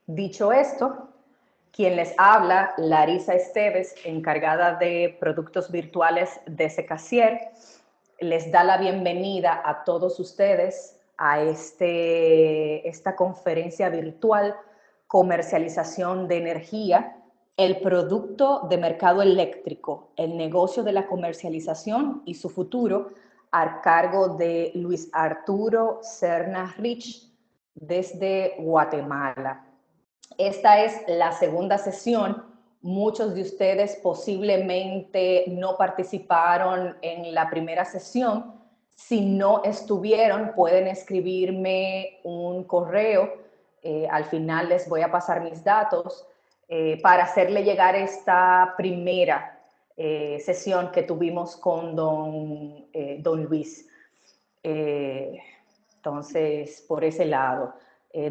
Dicho esto, quien les habla, Larisa Esteves, encargada de productos virtuales de Secasier, les da la bienvenida a todos ustedes a esta conferencia virtual, Comercialización de Energía, el producto de mercado eléctrico, el negocio de la comercialización y su futuro, a cargo de Luis Arturo Serna Rich desde Guatemala. Esta es la segunda sesión. Muchos de ustedes posiblemente no participaron en la primera sesión. Si no estuvieron, pueden escribirme un correo. Al final les voy a pasar mis datos para hacerle llegar esta primera sesión que tuvimos con don Luis. Entonces, por ese lado.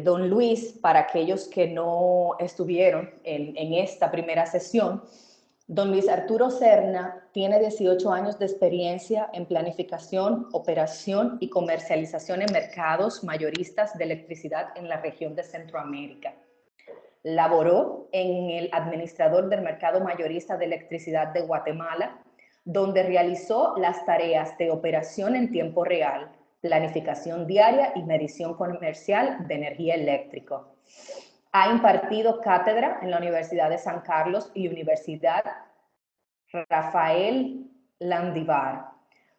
Don Luis, para aquellos que no estuvieron en esta primera sesión, don Luis Arturo Serna tiene 18 años de experiencia en planificación, operación y comercialización en mercados mayoristas de electricidad en la región de Centroamérica. Laboró en el administrador del mercado mayorista de electricidad de Guatemala, donde realizó las tareas de operación en tiempo real, planificación diaria y medición comercial de energía eléctrica. Ha impartido cátedra en la Universidad de San Carlos y Universidad Rafael Landívar.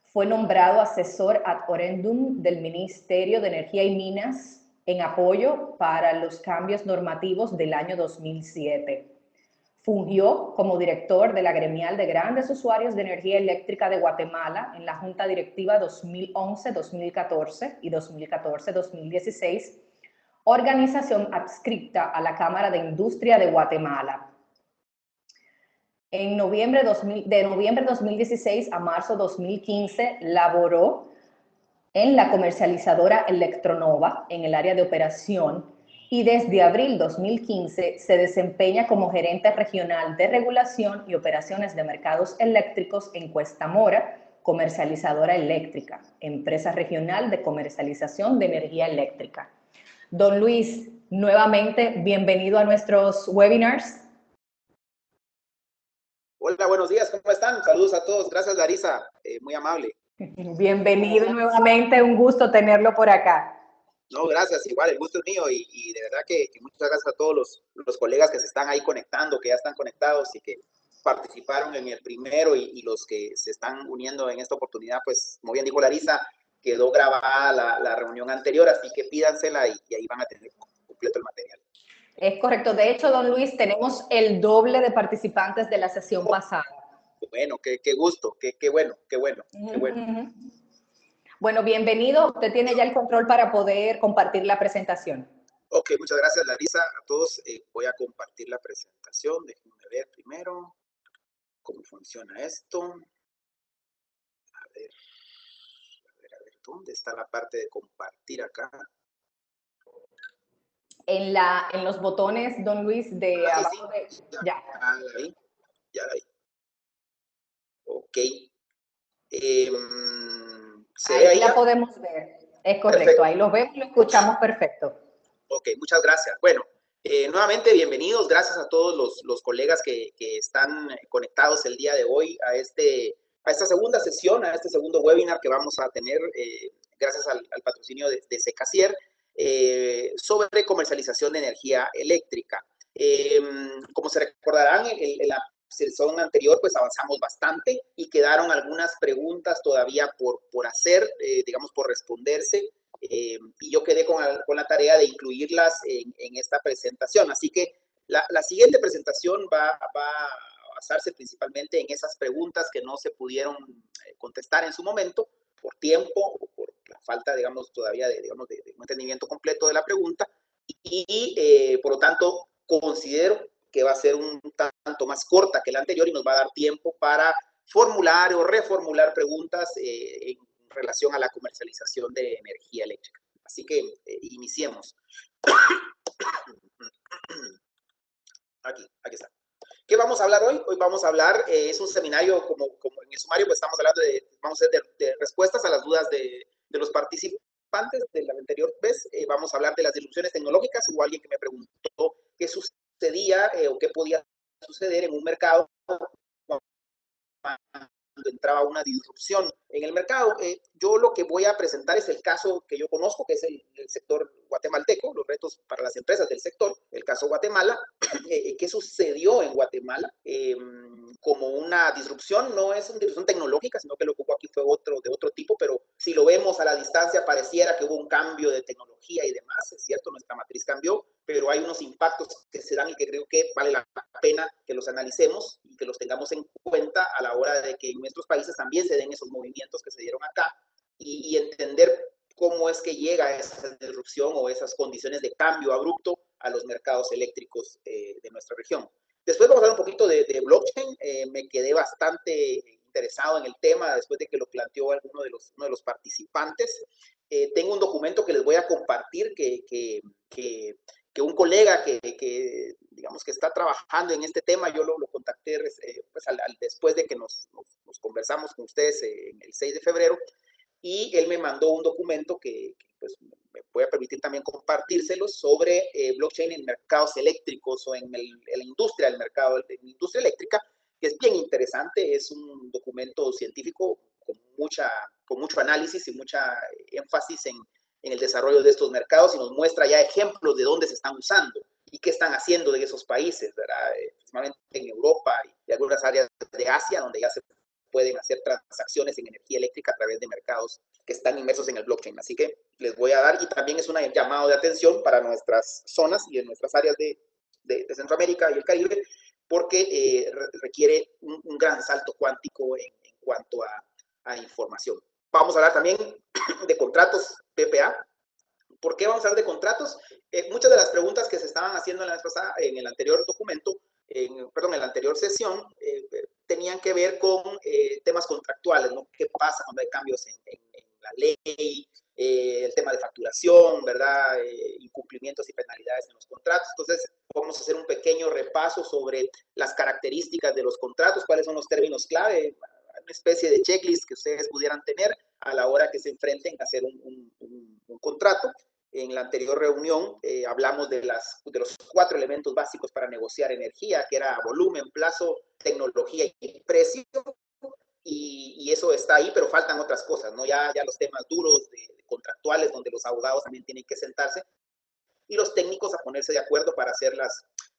Fue nombrado asesor ad orendum del Ministerio de Energía y Minas en apoyo para los cambios normativos del año 2007. Fungió como director de la Gremial de Grandes Usuarios de Energía Eléctrica de Guatemala en la Junta Directiva 2011-2014 y 2014-2016, organización adscrita a la Cámara de Industria de Guatemala. De noviembre 2016 a marzo 2015 laboró en la comercializadora Electronova en el área de operación y desde abril 2015 se desempeña como gerente regional de regulación y operaciones de mercados eléctricos en Cuesta Mora, comercializadora eléctrica, empresa regional de comercialización de energía eléctrica. Don Luis, nuevamente bienvenido a nuestros webinars. Hola, buenos días, ¿cómo están? Saludos a todos, gracias Larisa, muy amable. Bienvenido nuevamente, un gusto tenerlo por acá. No, gracias, igual, el gusto es mío y de verdad que muchas gracias a todos los colegas que se están ahí conectando, que ya están conectados y que participaron en el primero y los que se están uniendo en esta oportunidad, pues como bien dijo Larisa, quedó grabada la reunión anterior, así que pídansela y ahí van a tener completo el material. Es correcto, de hecho, don Luis, tenemos el doble de participantes de la sesión pasada. Bueno, qué gusto, qué bueno, qué bueno. Bueno, bienvenido. Usted tiene ya el control para poder compartir la presentación. Ok, muchas gracias, Larisa. A todos voy a compartir la presentación. Déjenme ver primero cómo funciona esto. A ver, ¿dónde está la parte de compartir acá? En los botones, don Luis, de abajo de... Ya la vi. Ok. Ahí la podemos ver. Es correcto, perfecto. Ahí lo vemos y lo escuchamos perfecto. Ok, muchas gracias. Bueno, nuevamente bienvenidos. Gracias a todos los colegas que están conectados el día de hoy a esta segunda sesión, a este segundo webinar que vamos a tener gracias al patrocinio de Secasier sobre comercialización de energía eléctrica. Como se recordarán, en la sesión anterior pues avanzamos bastante y quedaron algunas preguntas todavía por hacer, digamos por responderse, y yo quedé con la tarea de incluirlas en esta presentación. Así que la siguiente presentación va a basarse principalmente en esas preguntas que no se pudieron contestar en su momento por tiempo o por la falta, digamos, todavía de un entendimiento completo de la pregunta y por lo tanto considero que va a ser un tanto más corta que la anterior y nos va a dar tiempo para formular o reformular preguntas en relación a la comercialización de energía eléctrica. Así que iniciemos. Aquí está. ¿Qué vamos a hablar hoy? Hoy vamos a hablar, es un seminario, como en el sumario, pues estamos hablando vamos a hacer de respuestas a las dudas de los participantes de la anterior vez. Vamos a hablar de las disrupciones tecnológicas. Hubo alguien que me preguntó qué sucedía o qué podía suceder en un mercado cuando entraba una disrupción en el mercado. Yo lo que voy a presentar es el caso que yo conozco, que es el sector guatemalteco, los retos para las empresas del sector, el caso Guatemala. ¿Qué sucedió en Guatemala? Como una disrupción, no es una disrupción tecnológica, sino que lo que hubo aquí fue de otro tipo, pero si lo vemos a la distancia pareciera que hubo un cambio de tecnología y demás. Es cierto, nuestra matriz cambió, pero hay unos impactos que se dan y que creo que vale la pena que los analicemos y que los tengamos en cuenta a la hora de que en nuestros países también se den esos movimientos que se dieron acá y entender cómo es que llega esa disrupción o esas condiciones de cambio abrupto a los mercados eléctricos de nuestra región. Después vamos a hablar un poquito de blockchain. Me quedé bastante interesado en el tema después de que lo planteó uno de los participantes. Tengo un documento que les voy a compartir que un colega digamos que está trabajando en este tema, yo lo contacté pues después de que nos conversamos con ustedes en el 6 de febrero, y él me mandó un documento que pues, me voy a permitir también compartírselos sobre blockchain en mercados eléctricos o en la industria del mercado, en la industria eléctrica, que es bien interesante. Es un documento científico con mucho análisis y mucha énfasis en el desarrollo de estos mercados, y nos muestra ya ejemplos de dónde se están usando y qué están haciendo de esos países, ¿verdad? Principalmente en Europa y algunas áreas de Asia, donde ya se pueden hacer transacciones en energía eléctrica a través de mercados que están inmersos en el blockchain. Así que les voy a dar, y también es un llamado de atención para nuestras zonas y en nuestras áreas de Centroamérica y el Caribe, porque requiere un gran salto cuántico en cuanto a información. Vamos a hablar también de contratos PPA. ¿Por qué vamos a hablar de contratos? Muchas de las preguntas que se estaban haciendo en la vez pasada, en el anterior documento, en la anterior sesión, tenían que ver con temas contractuales, ¿no? ¿Qué pasa cuando hay cambios en la ley? El tema de facturación, ¿verdad? Incumplimientos y penalidades en los contratos. Entonces, vamos a hacer un pequeño repaso sobre las características de los contratos, cuáles son los términos clave, una especie de checklist que ustedes pudieran tener a la hora que se enfrenten a hacer un contrato. En la anterior reunión hablamos de los 4 elementos básicos para negociar energía, que era volumen, plazo, tecnología y precio. Y eso está ahí, pero faltan otras cosas, ¿no? Ya los temas duros de contractuales, donde los abogados también tienen que sentarse, y los técnicos a ponerse de acuerdo para hacer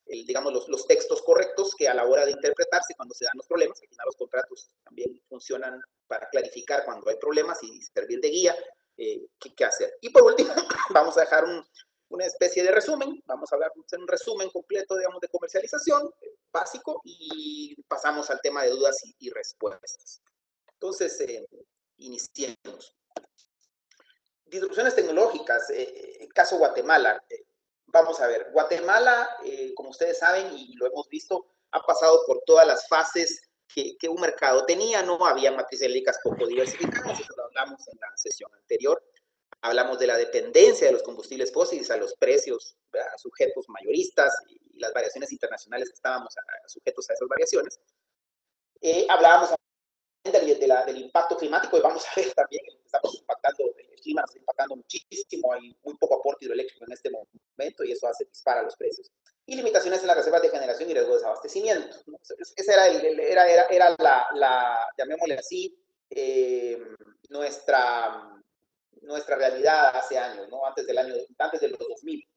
digamos, los textos correctos, que a la hora de interpretarse cuando se dan los problemas, al final los contratos también funcionan para clarificar cuando hay problemas y servir de guía, qué hacer. Y por último, vamos a dejar una especie de resumen, vamos a hablar de un resumen completo, digamos, de comercialización básico, y pasamos al tema de dudas y respuestas. Entonces, iniciemos. Disrupciones tecnológicas, caso Guatemala. Vamos a ver, Guatemala, como ustedes saben y lo hemos visto, ha pasado por todas las fases que un mercado tenía. No había matrices eléctricas poco diversificadas, eso lo hablamos en la sesión anterior. Hablamos de la dependencia de los combustibles fósiles a los precios, ¿verdad?, sujetos mayoristas, y las variaciones internacionales que estábamos sujetos a esas variaciones. Hablábamos del impacto climático, y vamos a ver también que estamos impactando, el clima nos está impactando muchísimo, hay muy poco aporte hidroeléctrico en este momento y eso dispara los precios. Y limitaciones en las reservas de generación y riesgo de desabastecimiento, ¿no? Esa era llamémosle así, nuestra realidad hace años, ¿no? Antes de los 2000.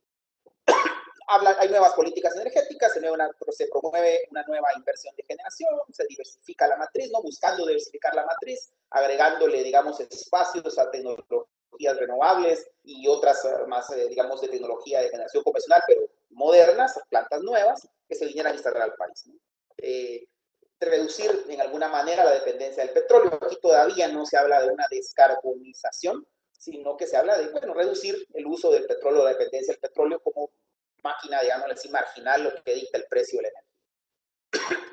Hay nuevas políticas energéticas, se promueve una nueva inversión de generación, se diversifica la matriz, ¿no? Buscando diversificar la matriz, agregándole, digamos, espacios a tecnologías renovables y otras más, digamos, de tecnología de generación convencional, pero modernas, plantas nuevas, que se vinieran a instalar al país, ¿no? Reducir en alguna manera la dependencia del petróleo. Aquí todavía no se habla de una descarbonización, sino que se habla de, bueno, reducir el uso del petróleo, la dependencia del petróleo como máquina, digamos así, marginal, lo que dicta el precio de la energía.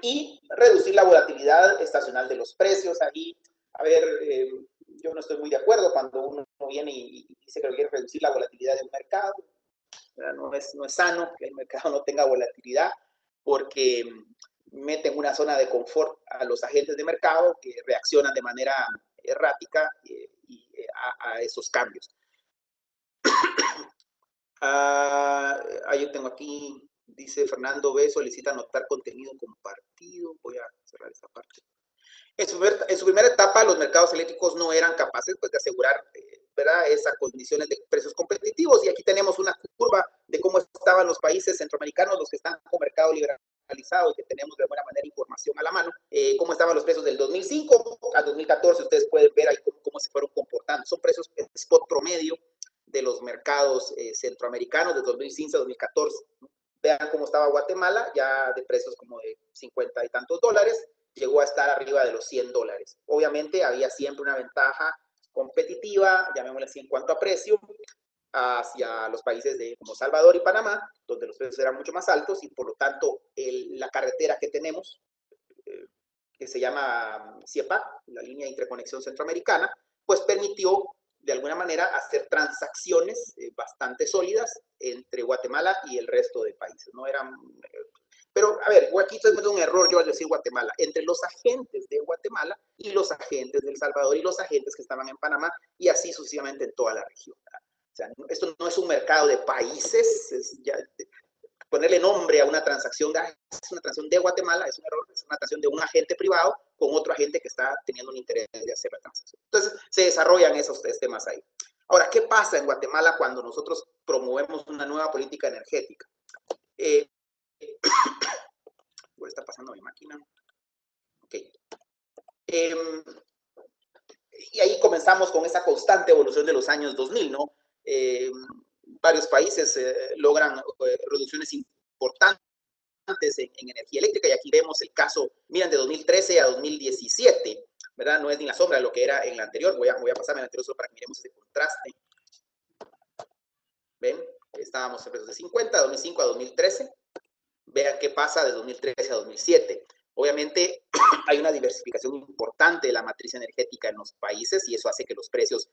Y reducir la volatilidad estacional de los precios. Ahí, a ver, yo no estoy muy de acuerdo cuando uno viene y dice que quiere reducir la volatilidad de un mercado. No es sano que el mercado no tenga volatilidad, porque meten una zona de confort a los agentes de mercado que reaccionan de manera errática a esos cambios. Yo tengo aquí Dice Fernando B, solicita anotar contenido compartido. Voy a cerrar esta parte. En su primera etapa, los mercados eléctricos no eran capaces pues, de asegurar ¿verdad? Esas condiciones de precios competitivos. Y aquí tenemos una curva de cómo estaban los países centroamericanos, los que están con mercado liberalizado, que tenemos de alguna manera información a la mano, cómo estaban los precios del 2005 al 2014. Ustedes pueden ver ahí cómo se fueron comportando. Son precios spot promedio de los mercados centroamericanos de 2015 a 2014. Vean cómo estaba Guatemala, ya de precios como de 50 y tantos dólares, llegó a estar arriba de los 100 dólares. Obviamente había siempre una ventaja competitiva, llamémosle así, en cuanto a precio, hacia los países como Salvador y Panamá, donde los precios eran mucho más altos y por lo tanto la carretera que tenemos, que se llama CIEPAC, la línea de interconexión centroamericana, pues permitió de alguna manera hacer transacciones bastante sólidas entre Guatemala y el resto de países. No eran pero, a ver, aquí estoy metiendo un error yo al decir Guatemala. Entre los agentes de Guatemala y los agentes de El Salvador y los agentes que estaban en Panamá y así sucesivamente en toda la región. O sea, esto no es un mercado de países, ponerle nombre a una transacción, es una transacción de Guatemala, es un error, es una transacción de un agente privado con otro agente que está teniendo un interés de hacer la transacción. Entonces, se desarrollan esos temas ahí. Ahora, ¿qué pasa en Guatemala cuando nosotros promovemos una nueva política energética? ¿Qué está pasando a mi máquina? Ok. Y ahí comenzamos con esa constante evolución de los años 2000, ¿no? Varios países logran reducciones importantes en energía eléctrica y aquí vemos el caso, miren, de 2013 a 2017, ¿verdad? No es ni la sombra de lo que era en la anterior. Voy a pasarme en la anterior solo para que miremos ese contraste. ¿Ven? Estábamos en precios de 50, 2005 a 2013. Vean qué pasa de 2013 a 2007. Obviamente hay una diversificación importante de la matriz energética en los países y eso hace que los precios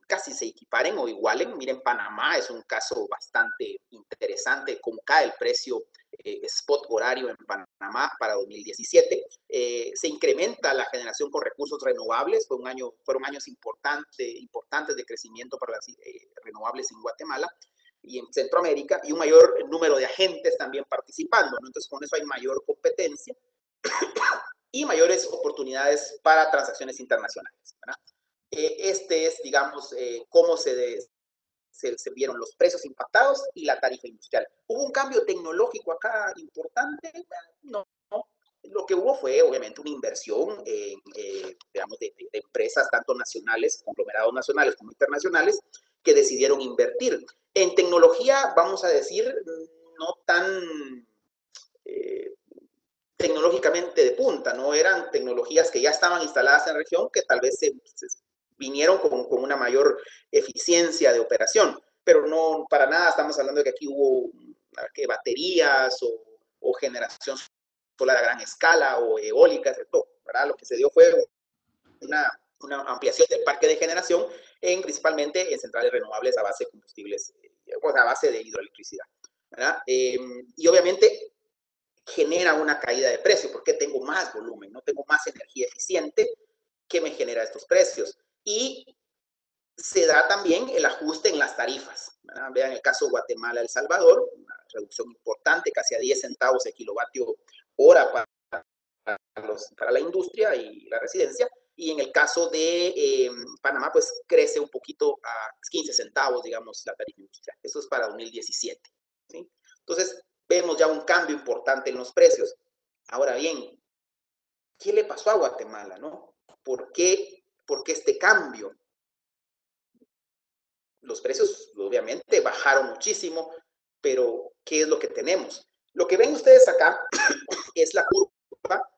casi se equiparen o igualen. Miren, Panamá es un caso bastante interesante, cómo cae el precio spot horario en Panamá para 2017. Se incrementa la generación con recursos renovables, fueron años importantes de crecimiento para las renovables en Guatemala y en Centroamérica, y un mayor número de agentes también participando, ¿no? Entonces con eso hay mayor competencia y mayores oportunidades para transacciones internacionales, ¿verdad? Este es, digamos, cómo se vieron los precios impactados y la tarifa industrial. ¿Hubo un cambio tecnológico acá importante? No. Lo que hubo fue, obviamente, una inversión, digamos, de empresas tanto nacionales, conglomerados nacionales como internacionales, que decidieron invertir. En tecnología, vamos a decir, no tan tecnológicamente de punta, no eran tecnologías que ya estaban instaladas en la región, que tal vez se vinieron con una mayor eficiencia de operación, pero no para nada estamos hablando de que aquí hubo baterías o generación solar a gran escala o eólicas, ¿verdad? Lo que se dio fue una ampliación del parque de generación principalmente en centrales renovables a base de combustibles, a base de hidroelectricidad, ¿verdad? Y obviamente genera una caída de precio porque tengo más volumen, no tengo más energía eficiente que me genera estos precios. Y se da también el ajuste en las tarifas, ¿verdad? Vean el caso de Guatemala, El Salvador, una reducción importante, casi a 10 centavos de kilovatio hora para la industria y la residencia. Y en el caso de Panamá, pues crece un poquito a 15 centavos, digamos, la tarifa industrial. Eso es para 2017. ¿Sí? Entonces, vemos ya un cambio importante en los precios. Ahora bien, ¿qué le pasó a Guatemala, no? ¿Por qué este cambio? Los precios, obviamente, bajaron muchísimo, pero ¿qué es lo que tenemos? Lo que ven ustedes acá es la curva,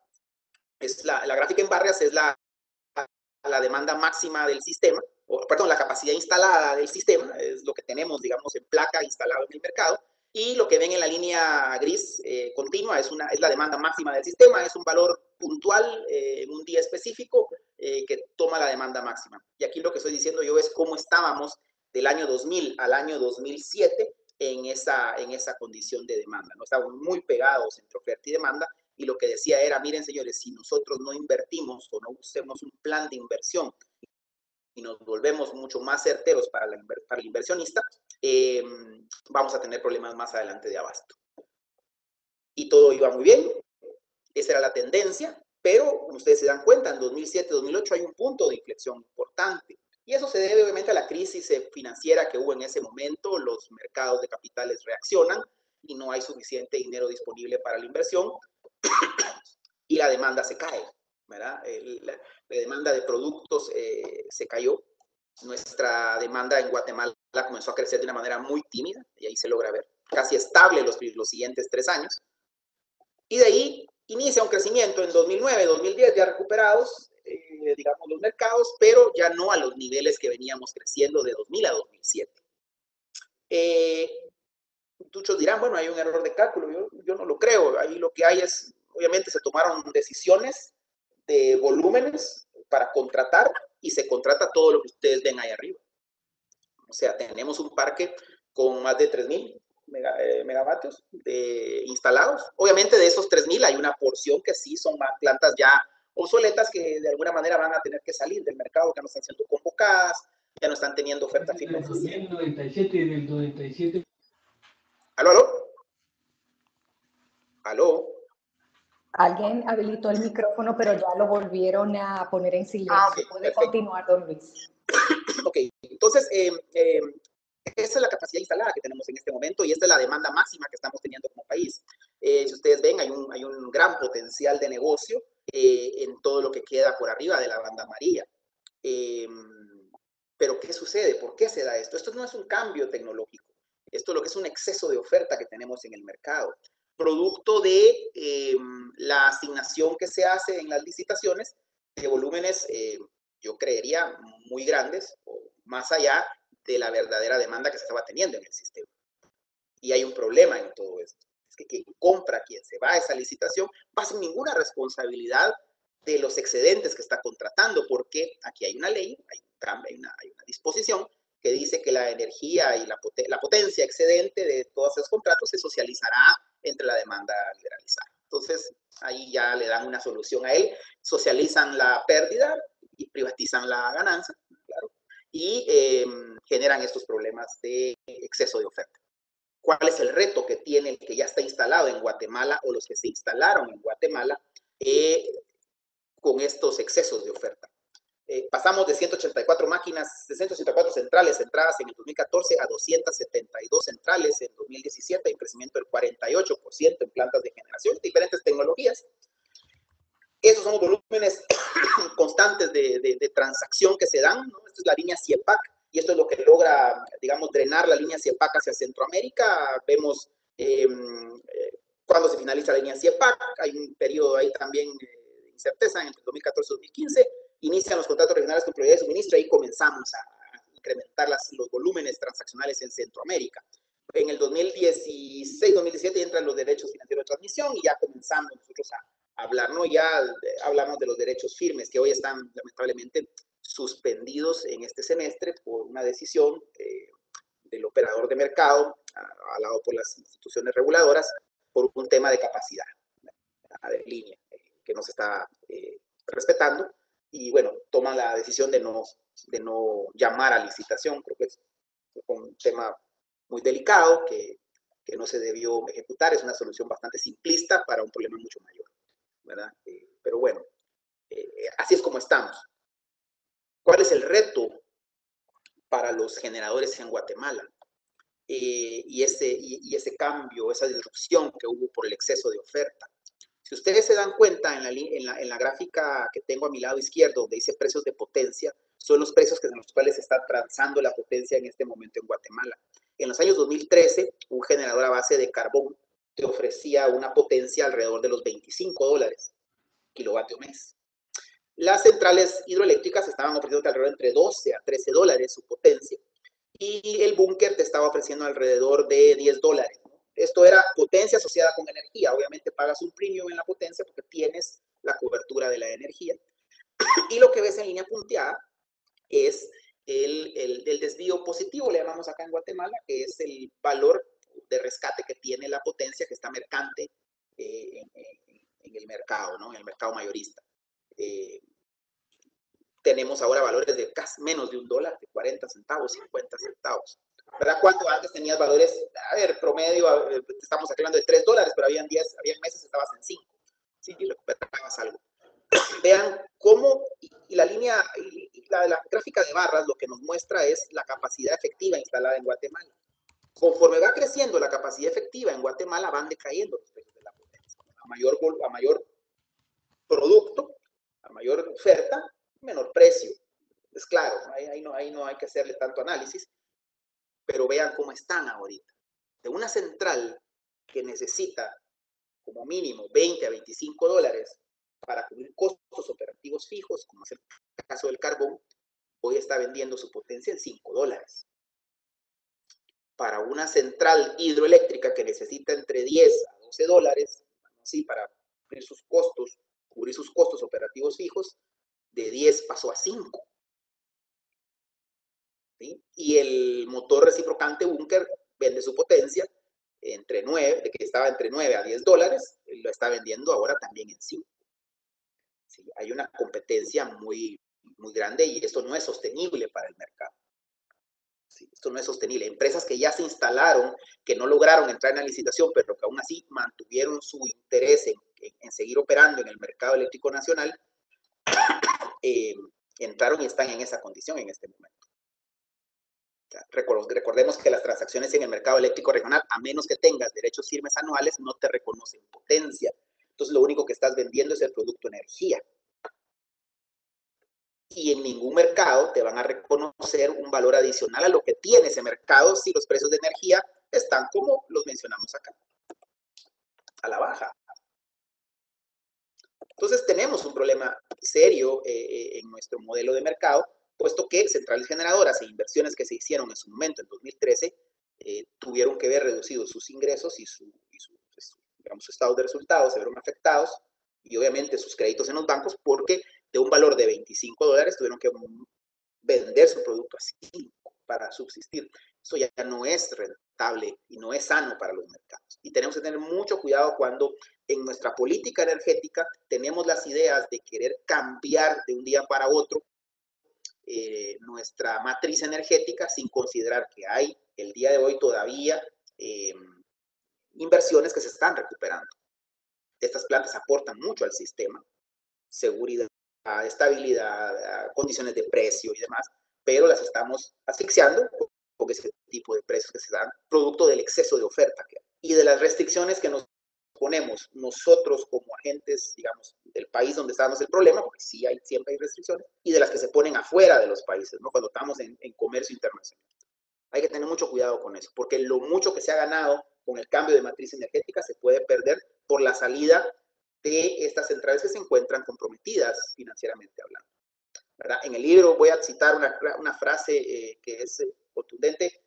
es la gráfica en barras, es la demanda máxima del sistema, perdón, la capacidad instalada del sistema, es lo que tenemos, digamos, en placa instalado en el mercado, y lo que ven en la línea gris continua es la demanda máxima del sistema, es un valor puntual en un día específico que toma la demanda máxima. Y aquí lo que estoy diciendo yo es cómo estábamos del año 2000 al año 2007 en esa condición de demanda, ¿no? Estábamos muy pegados entre oferta y demanda, y lo que decía era, miren señores, si nosotros no invertimos o no usemos un plan de inversión y nos volvemos mucho más certeros para el inversionista, vamos a tener problemas más adelante de abasto. y todo iba muy bien. Esa era la tendencia, pero como ustedes se dan cuenta, en 2007-2008 hay un punto de inflexión importante. Y eso se debe obviamente a la crisis financiera que hubo en ese momento. Los mercados de capitales reaccionan y no hay suficiente dinero disponible para la inversión y la demanda se cae, ¿verdad? La demanda de productos se cayó. Nuestra demanda en Guatemala comenzó a crecer de una manera muy tímida, y ahí se logra ver, casi estable los siguientes 3 años. Y de ahí inicia un crecimiento en 2009, 2010, ya recuperados, digamos, los mercados, pero ya no a los niveles que veníamos creciendo de 2000 a 2007. Muchos dirán, bueno, hay un error de cálculo. Yo no lo creo. Ahí lo que hay es, obviamente, se tomaron decisiones de volúmenes para contratar y se contrata todo lo que ustedes ven ahí arriba. O sea, tenemos un parque con más de 3,000 megavatios instalados. Obviamente de esos 3,000 hay una porción que sí son plantas ya obsoletas que de alguna manera van a tener que salir del mercado, que no están siendo convocadas, ya no están teniendo oferta firme. Del 97 y del 97. ¿Aló, aló? ¿Aló? Alguien habilitó el micrófono, pero ya lo volvieron a poner en silencio. Okay, Puede perfecto. continuar, don Luis. Ok, entonces, esa es la capacidad instalada que tenemos en este momento y esta es la demanda máxima que estamos teniendo como país. Si ustedes ven, hay un gran potencial de negocio en todo lo que queda por arriba de la banda amarilla. Pero, ¿qué sucede? ¿Por qué se da esto? Esto no es un cambio tecnológico. Esto es lo que es un exceso de oferta que tenemos en el mercado. Producto de la asignación que se hace en las licitaciones de volúmenes, yo creería, muy grandes, o más allá de la verdadera demanda que se estaba teniendo en el sistema. Y hay un problema en todo esto. Es que quien compra, quien se va a esa licitación, va sin ninguna responsabilidad de los excedentes que está contratando, porque aquí hay una ley, hay una disposición que dice que la energía y la potencia excedente de todos esos contratos se socializará entre la demanda liberalizada. Entonces, ahí ya le dan una solución a él, socializan la pérdida y privatizan la ganancia, claro, y generan estos problemas de exceso de oferta. ¿Cuál es el reto que tiene el que ya está instalado en Guatemala o los que se instalaron en Guatemala con estos excesos de oferta? Pasamos de 184 máquinas, de 184 centrales entradas en el 2014 a 272 centrales en 2017, un crecimiento del 48% en plantas de generación, diferentes tecnologías. Esos son los volúmenes constantes de transacción que se dan, ¿no? Esta es la línea CIEPAC, y esto es lo que logra, digamos, drenar la línea CIEPAC hacia Centroamérica. Vemos cuando se finaliza la línea CIEPAC, hay un periodo ahí también de incerteza entre 2014 y 2015, inician los contratos regionales con prioridad de suministro y comenzamos a incrementar los volúmenes transaccionales en Centroamérica. En el 2016-2017 entran los derechos financieros de transmisión y ya comenzamos nosotros a hablar, ¿no? Ya hablamos de los derechos firmes que hoy están lamentablemente suspendidos en este semestre por una decisión del operador de mercado, avalado por las instituciones reguladoras, por un tema de capacidad de línea que no se está respetando. Y bueno, toman la decisión de no llamar a licitación. Creo que es un tema muy delicado que no se debió ejecutar. Es una solución bastante simplista para un problema mucho mayor, ¿verdad? Pero bueno, así es como estamos. ¿Cuál es el reto para los generadores en Guatemala? Y ese cambio, esa disrupción que hubo por el exceso de oferta. Si ustedes se dan cuenta en la gráfica que tengo a mi lado izquierdo, donde dice precios de potencia, son los precios en los cuales se está transando la potencia en este momento en Guatemala. En los años 2013, un generador a base de carbón te ofrecía una potencia alrededor de los $25 kilovatio mes. Las centrales hidroeléctricas estaban ofreciendo alrededor entre $12 a $13 su potencia, y el búnker te estaba ofreciendo alrededor de $10. Esto era potencia asociada con energía. Obviamente pagas un premium en la potencia porque tienes la cobertura de la energía. Y lo que ves en línea punteada es el desvío positivo, le llamamos acá en Guatemala, que es el valor de rescate que tiene la potencia que está mercante en el mercado, ¿no? En el mercado mayorista. Tenemos ahora valores de casi menos de $1, de 40 centavos, 50 centavos. ¿verdad? Cuando antes tenías valores, a ver, promedio, estamos hablando de $3, pero habían meses estabas en 5, sí, y recuperabas algo. Vean cómo, y la línea, y la gráfica de barras lo que nos muestra es la capacidad efectiva instalada en Guatemala. Conforme va creciendo la capacidad efectiva en Guatemala, van decayendo los precios de la potencia. A mayor producto, a mayor oferta, menor precio. Es claro, ahí no hay que hacerle tanto análisis, pero vean cómo están ahorita. De una central que necesita como mínimo 20 a 25 dólares para cubrir costos operativos fijos, como es el caso del carbón, hoy está vendiendo su potencia en 5 dólares. Para una central hidroeléctrica que necesita entre 10 a 12 dólares, ¿sí? Para cubrir sus costos operativos fijos, de 10 pasó a 5. ¿Sí? Y el motor reciprocante Bunker vende su potencia entre 9, de que estaba entre 9 a 10 dólares, lo está vendiendo ahora también en 5. ¿Sí? Hay una competencia muy, muy grande y esto no es sostenible para el mercado. Sí, esto no es sostenible. Empresas que ya se instalaron, que no lograron entrar en la licitación, pero que aún así mantuvieron su interés en seguir operando en el mercado eléctrico nacional, entraron y están en esa condición en este momento. O sea, recordemos que las transacciones en el mercado eléctrico regional, a menos que tengas derechos firmes anuales, no te reconocen potencia. Entonces, lo único que estás vendiendo es el producto energía. Y en ningún mercado te van a reconocer un valor adicional a lo que tiene ese mercado si los precios de energía están como los mencionamos acá, a la baja. Entonces tenemos un problema serio en nuestro modelo de mercado, puesto que centrales generadoras e inversiones que se hicieron en su momento, en 2013, tuvieron que ver reducidos sus ingresos y su estado de resultados se vieron afectados, y obviamente sus créditos en los bancos, porque de un valor de 25 dólares tuvieron que vender su producto a 5 para subsistir. Eso ya no es rentable y no es sano para los mercados. Y tenemos que tener mucho cuidado cuando en nuestra política energética tenemos las ideas de querer cambiar de un día para otro nuestra matriz energética sin considerar que hay el día de hoy todavía inversiones que se están recuperando. Estas plantas aportan mucho al sistema, seguridad, estabilidad, condiciones de precio y demás, pero las estamos asfixiando con ese tipo de precios que se dan, producto del exceso de oferta que hay y de las restricciones que nos ponemos nosotros como agentes, digamos, del país donde estamos el problema, porque sí siempre hay restricciones, y de las que se ponen afuera de los países, ¿no? Cuando estamos en comercio internacional. Hay que tener mucho cuidado con eso, porque lo mucho que se ha ganado con el cambio de matriz energética se puede perder por la salida de estas centrales que se encuentran comprometidas financieramente hablando, ¿verdad? En el libro voy a citar una frase que es contundente,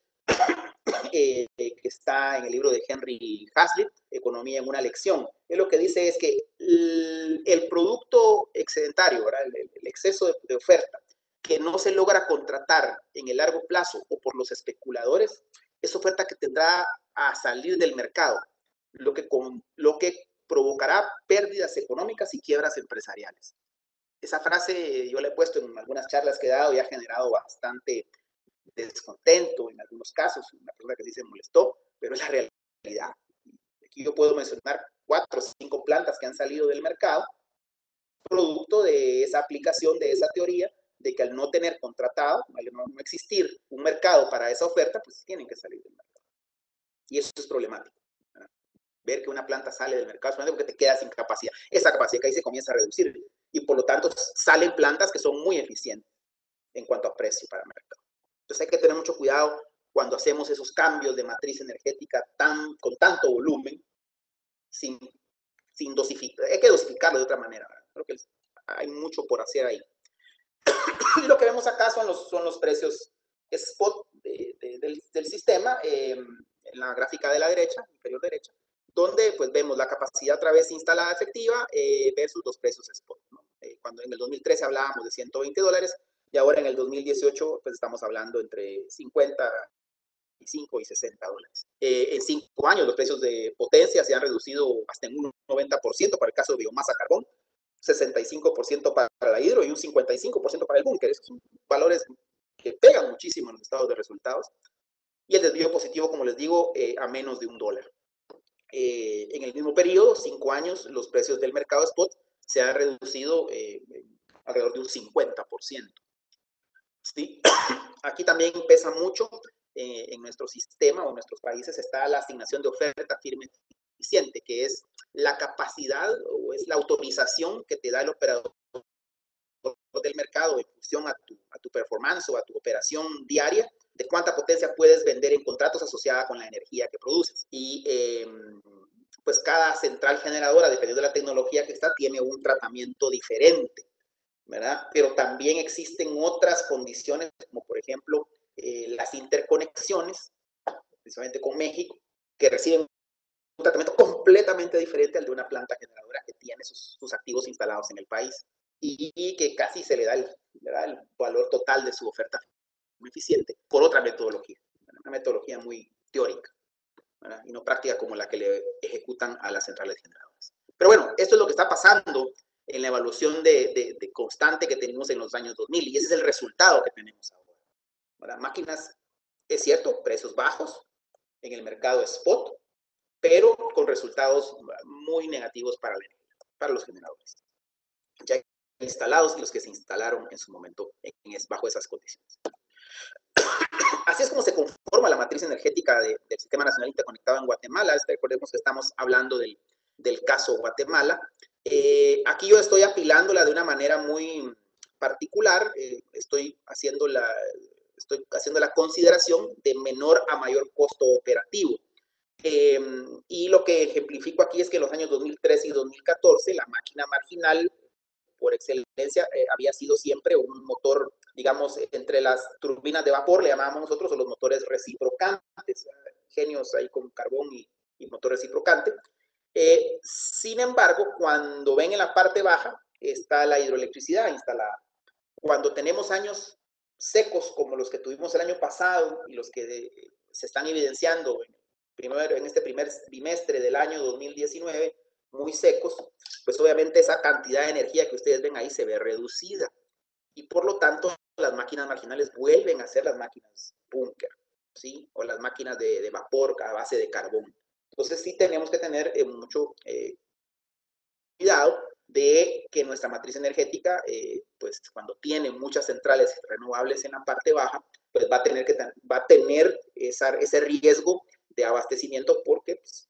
que está en el libro de Henry Hazlitt, Economía en una lección. Él lo que dice es que el producto excedentario, ¿verdad? El exceso de oferta que no se logra contratar en el largo plazo o por los especuladores, es oferta que tendrá a salir del mercado, lo que provocará pérdidas económicas y quiebras empresariales. Esa frase yo la he puesto en algunas charlas que he dado y ha generado bastante descontento en algunos casos. Una persona que sí se molestó, pero es la realidad. Aquí yo puedo mencionar 4 o 5 plantas que han salido del mercado, producto de esa aplicación de esa teoría de que al no tener contratado, al no existir un mercado para esa oferta, pues tienen que salir del mercado. Y eso es problemático. Ver que una planta sale del mercado es porque te quedas sin capacidad. Esa capacidad que ahí se comienza a reducir y por lo tanto salen plantas que son muy eficientes en cuanto a precio para el mercado. Entonces hay que tener mucho cuidado cuando hacemos esos cambios de matriz energética con tanto volumen, sin dosificar. Hay que dosificarlo de otra manera, ¿verdad? Creo que hay mucho por hacer ahí. Y lo que vemos acá son los precios spot del sistema, en la gráfica de la derecha, inferior derecha, donde pues vemos la capacidad otra vez instalada efectiva versus los precios spot, ¿no? Cuando en el 2013 hablábamos de 120 dólares y ahora en el 2018 pues estamos hablando entre 55 y 60 dólares. En 5 años los precios de potencia se han reducido hasta en un 90% para el caso de biomasa carbón, 65% para la hidro y un 55% para el búnker. Esos son valores que pegan muchísimo en los estados de resultados. y el desvío positivo, como les digo, a menos de $1. En el mismo periodo, 5 años, los precios del mercado spot se han reducido alrededor de un 50%. ¿Sí? Aquí también pesa mucho en nuestro sistema o en nuestros países está la asignación de oferta firme eficiente, que es la capacidad o es la autorización que te da el operador del mercado en función a tu performance o a tu operación diaria, de cuánta potencia puedes vender en contratos asociada con la energía que produces. Y pues cada central generadora, dependiendo de la tecnología que está, tiene un tratamiento diferente, ¿verdad? Pero también existen otras condiciones, como por ejemplo las interconexiones, principalmente con México, que reciben un tratamiento completamente diferente al de una planta generadora que tiene sus activos instalados en el país y que casi se le da el valor total de su oferta muy eficiente por otra metodología, una metodología muy teórica, ¿verdad? Y no práctica como la que le ejecutan a las centrales generadoras. Pero bueno, esto es lo que está pasando en la evaluación de constante que tenemos en los años 2000 y ese es el resultado que tenemos ahora, ¿verdad? Máquinas, es cierto, precios bajos en el mercado spot, pero con resultados muy negativos para los generadores ya instalados y los que se instalaron en su momento bajo esas condiciones. Así es como se conforma la matriz energética del Sistema Nacional Interconectado en Guatemala. Recordemos que estamos hablando del caso Guatemala. Aquí yo estoy apilándola de una manera muy particular. Estoy haciendo la consideración de menor a mayor costo operativo. Y lo que ejemplifico aquí es que en los años 2013 y 2014 la máquina marginal por excelencia había sido siempre un motor, digamos, entre las turbinas de vapor, le llamábamos nosotros, o los motores reciprocantes, genios ahí con carbón y motor reciprocante. Sin embargo, cuando ven en la parte baja está la hidroelectricidad instalada. Cuando tenemos años secos como los que tuvimos el año pasado y los que se están evidenciando en este primer bimestre del año 2019, muy secos, pues obviamente esa cantidad de energía que ustedes ven ahí se ve reducida y por lo tanto las máquinas marginales vuelven a ser las máquinas búnker, ¿sí? O las máquinas de vapor a base de carbón. Entonces sí tenemos que tener mucho cuidado de que nuestra matriz energética, pues cuando tiene muchas centrales renovables en la parte baja, pues va a tener ese riesgo de abastecimiento porque pues,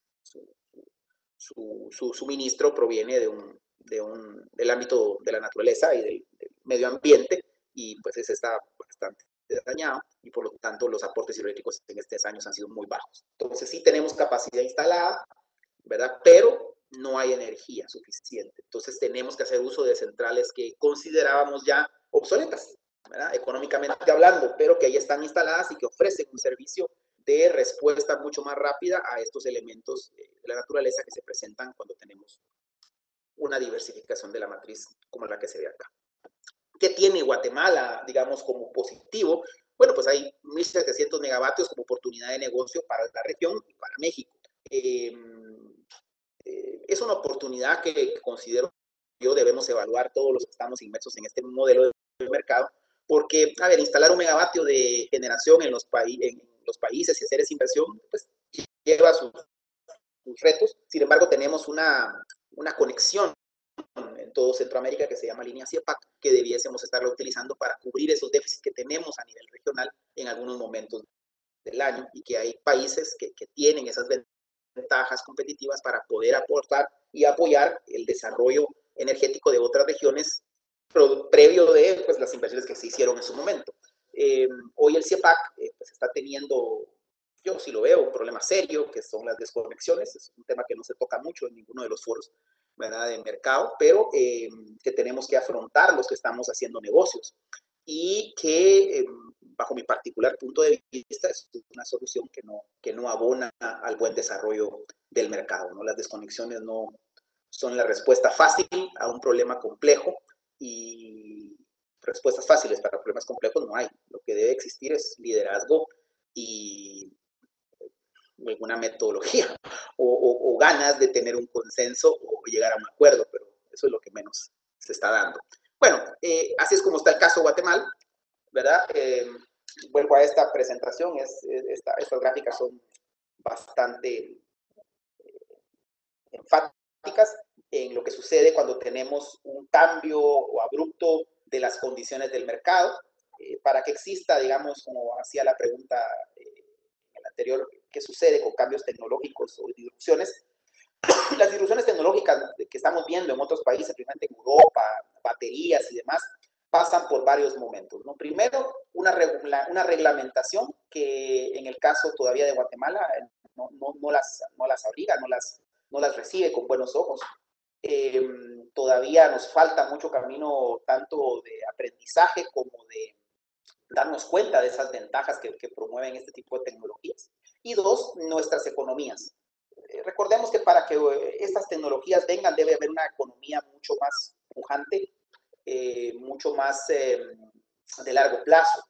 su suministro proviene del ámbito de la naturaleza y del medio ambiente y pues ese está bastante dañado y por lo tanto los aportes hidroeléctricos en estos años han sido muy bajos. Entonces sí tenemos capacidad instalada, ¿verdad? Pero no hay energía suficiente. Entonces tenemos que hacer uso de centrales que considerábamos ya obsoletas, ¿verdad? Económicamente hablando, pero que ya están instaladas y que ofrecen un servicio de respuesta mucho más rápida a estos elementos de la naturaleza que se presentan cuando tenemos una diversificación de la matriz como la que se ve acá. ¿Qué tiene Guatemala, digamos, como positivo? Bueno, pues hay 1.700 megavatios como oportunidad de negocio para la región y para México. Es una oportunidad que considero yo debemos evaluar todos los que estamos inmersos en este modelo de mercado, porque, a ver, instalar un megavatio de generación en los países y hacer esa inversión, pues lleva sus retos. Sin embargo, tenemos una conexión en todo Centroamérica que se llama línea CIEPAC, que debiésemos estarla utilizando para cubrir esos déficits que tenemos a nivel regional en algunos momentos del año y que hay países que tienen esas ventajas competitivas para poder aportar y apoyar el desarrollo energético de otras regiones previo de pues, las inversiones que se hicieron en su momento. Hoy el CIEPAC pues, está teniendo, yo sí lo veo, un problema serio, que son las desconexiones. Es un tema que no se toca mucho en ninguno de los foros, ¿verdad?, de mercado, pero que tenemos que afrontar los que estamos haciendo negocios y que bajo mi particular punto de vista es una solución que no abona al buen desarrollo del mercado, ¿no? Las desconexiones no son la respuesta fácil a un problema complejo y respuestas fáciles para problemas complejos no hay. Lo que debe existir es liderazgo y alguna metodología o ganas de tener un consenso o llegar a un acuerdo, pero eso es lo que menos se está dando. Bueno, así es como está el caso Guatemala, ¿verdad? vuelvo a esta presentación, estas gráficas son bastante enfáticas en lo que sucede cuando tenemos un cambio o abrupto de las condiciones del mercado, para que exista, digamos, como hacía la pregunta en el anterior, ¿qué sucede con cambios tecnológicos o disrupciones? Las disrupciones tecnológicas que estamos viendo en otros países, principalmente en Europa, baterías y demás, pasan por varios momentos, ¿no? Primero, una reglamentación que en el caso todavía de Guatemala no las abriga, no las recibe con buenos ojos. Todavía nos falta mucho camino, tanto de aprendizaje como de darnos cuenta de esas ventajas que promueven este tipo de tecnologías. Y dos, nuestras economías. Recordemos que para que estas tecnologías vengan debe haber una economía mucho más pujante, mucho más de largo plazo.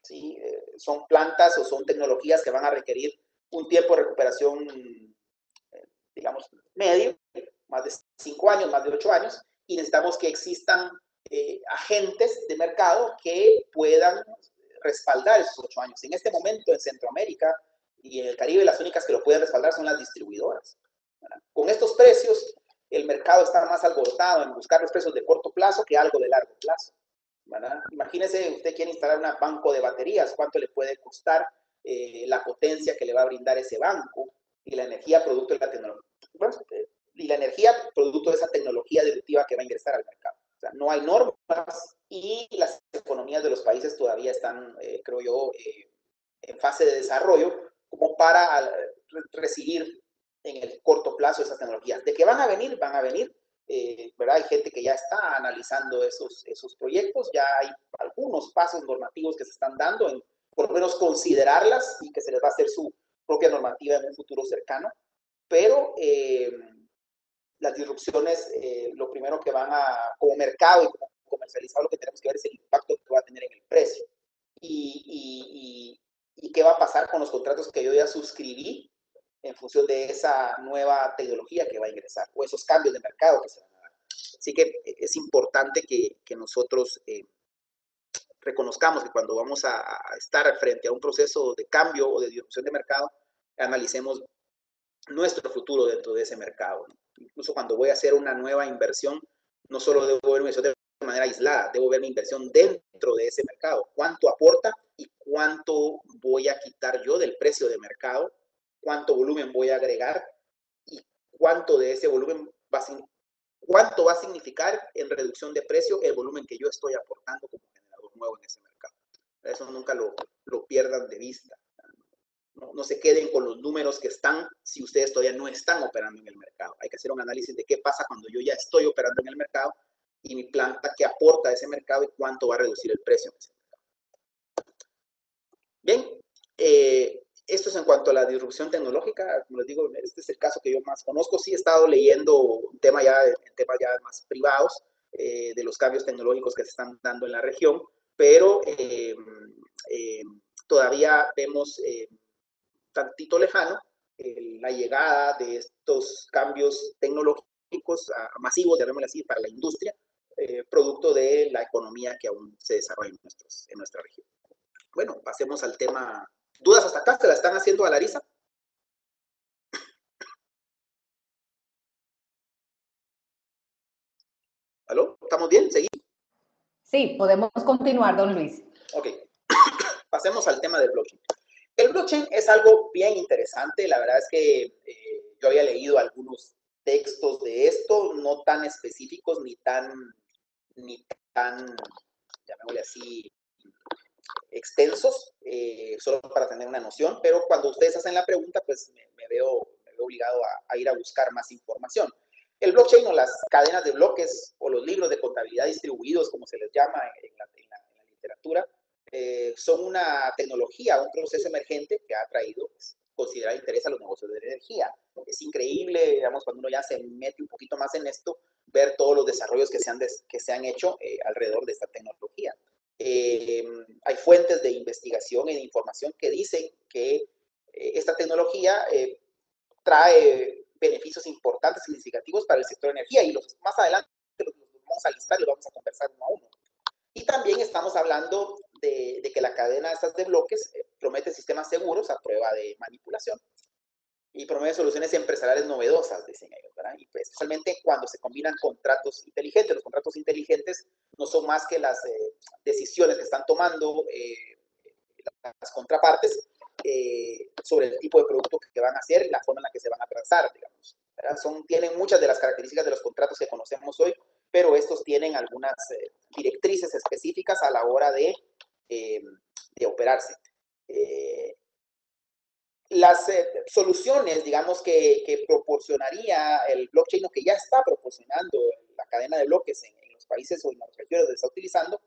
¿Sí? Son plantas o son tecnologías que van a requerir un tiempo de recuperación, digamos, medio, más de 5 años, más de 8 años, y necesitamos que existan agentes de mercado que puedan respaldar esos 8 años. En este momento en Centroamérica y en el Caribe las únicas que lo pueden respaldar son las distribuidoras. ¿Verdad? Con estos precios el mercado está más alborotado en buscar los precios de corto plazo que algo de largo plazo. ¿Verdad? Imagínese, usted quiere instalar un banco de baterías, ¿cuánto le puede costar la potencia que le va a brindar ese banco y la energía producto de la tecnología? Bueno, y la energía producto de esa tecnología disruptiva que va a ingresar al mercado. O sea, no hay normas y las economías de los países todavía están, creo yo, en fase de desarrollo como para recibir en el corto plazo esas tecnologías. De que van a venir, ¿verdad? Hay gente que ya está analizando esos proyectos, ya hay algunos pasos normativos que se están dando en por lo menos considerarlas y que se les va a hacer su propia normativa en un futuro cercano, pero las disrupciones, lo primero que van a, como mercado y como comercializado, lo que tenemos que ver es el impacto que va a tener en el precio. Y qué va a pasar con los contratos que yo ya suscribí en función de esa nueva tecnología que va a ingresar o esos cambios de mercado que se van a dar. Así que es importante que nosotros reconozcamos que cuando vamos a estar frente a un proceso de cambio o de disrupción de mercado, analicemos nuestro futuro dentro de ese mercado, ¿no? Incluso cuando voy a hacer una nueva inversión, no solo debo ver mi inversión de manera aislada, debo ver mi inversión dentro de ese mercado. ¿Cuánto aporta y cuánto voy a quitar yo del precio de mercado? ¿Cuánto volumen voy a agregar? ¿Y cuánto de ese volumen cuánto va a significar en reducción de precio el volumen que yo estoy aportando como generador nuevo en ese mercado? Eso nunca lo pierdan de vista. No se queden con los números que están si ustedes todavía no están operando en el mercado. Hay que hacer un análisis de qué pasa cuando yo ya estoy operando en el mercado y mi planta qué aporta a ese mercado y cuánto va a reducir el precio en ese mercado. Bien, esto es en cuanto a la disrupción tecnológica. Como les digo, este es el caso que yo más conozco. Sí he estado leyendo temas ya más privados de los cambios tecnológicos que se están dando en la región, pero todavía vemos tantito lejano la llegada de estos cambios tecnológicos masivos, llamémosle así, para la industria, producto de la economía que aún se desarrolla en nuestra región. Bueno, pasemos al tema. ¿Dudas hasta acá? ¿Se la están haciendo a Larisa? ¿Aló? ¿Estamos bien? ¿Seguimos? Sí, podemos continuar, don Luis. Ok. Pasemos al tema del blockchain. El blockchain es algo bien interesante. La verdad es que yo había leído algunos textos de esto, no tan específicos ni tan, llamémosle así, extensos, solo para tener una noción, pero cuando ustedes hacen la pregunta, pues me veo obligado a ir a buscar más información. El blockchain o las cadenas de bloques o los libros de contabilidad distribuidos, como se les llama en la literatura, son una tecnología, un proceso emergente que ha traído pues, considerar interés a los negocios de energía. Es increíble, digamos, cuando uno ya se mete un poquito más en esto, ver todos los desarrollos que se han hecho alrededor de esta tecnología. Hay fuentes de investigación y de información que dicen que esta tecnología trae beneficios importantes y significativos para el sector de energía y más adelante los vamos a listar y los vamos a conversar uno a uno. Y también estamos hablando de que la cadena estas de bloques promete sistemas seguros a prueba de manipulación y promueve soluciones empresariales novedosas, dicen ellos, ¿verdad? Y pues, especialmente cuando se combinan contratos inteligentes. Los contratos inteligentes no son más que las decisiones que están tomando las contrapartes sobre el tipo de producto que van a hacer y la forma en la que se van a transar, digamos. Tienen muchas de las características de los contratos que conocemos hoy, pero estos tienen algunas directrices específicas a la hora de operarse. Las soluciones, digamos, que proporcionaría el blockchain, o que ya está proporcionando la cadena de bloques en los países o en las regiones donde está utilizando,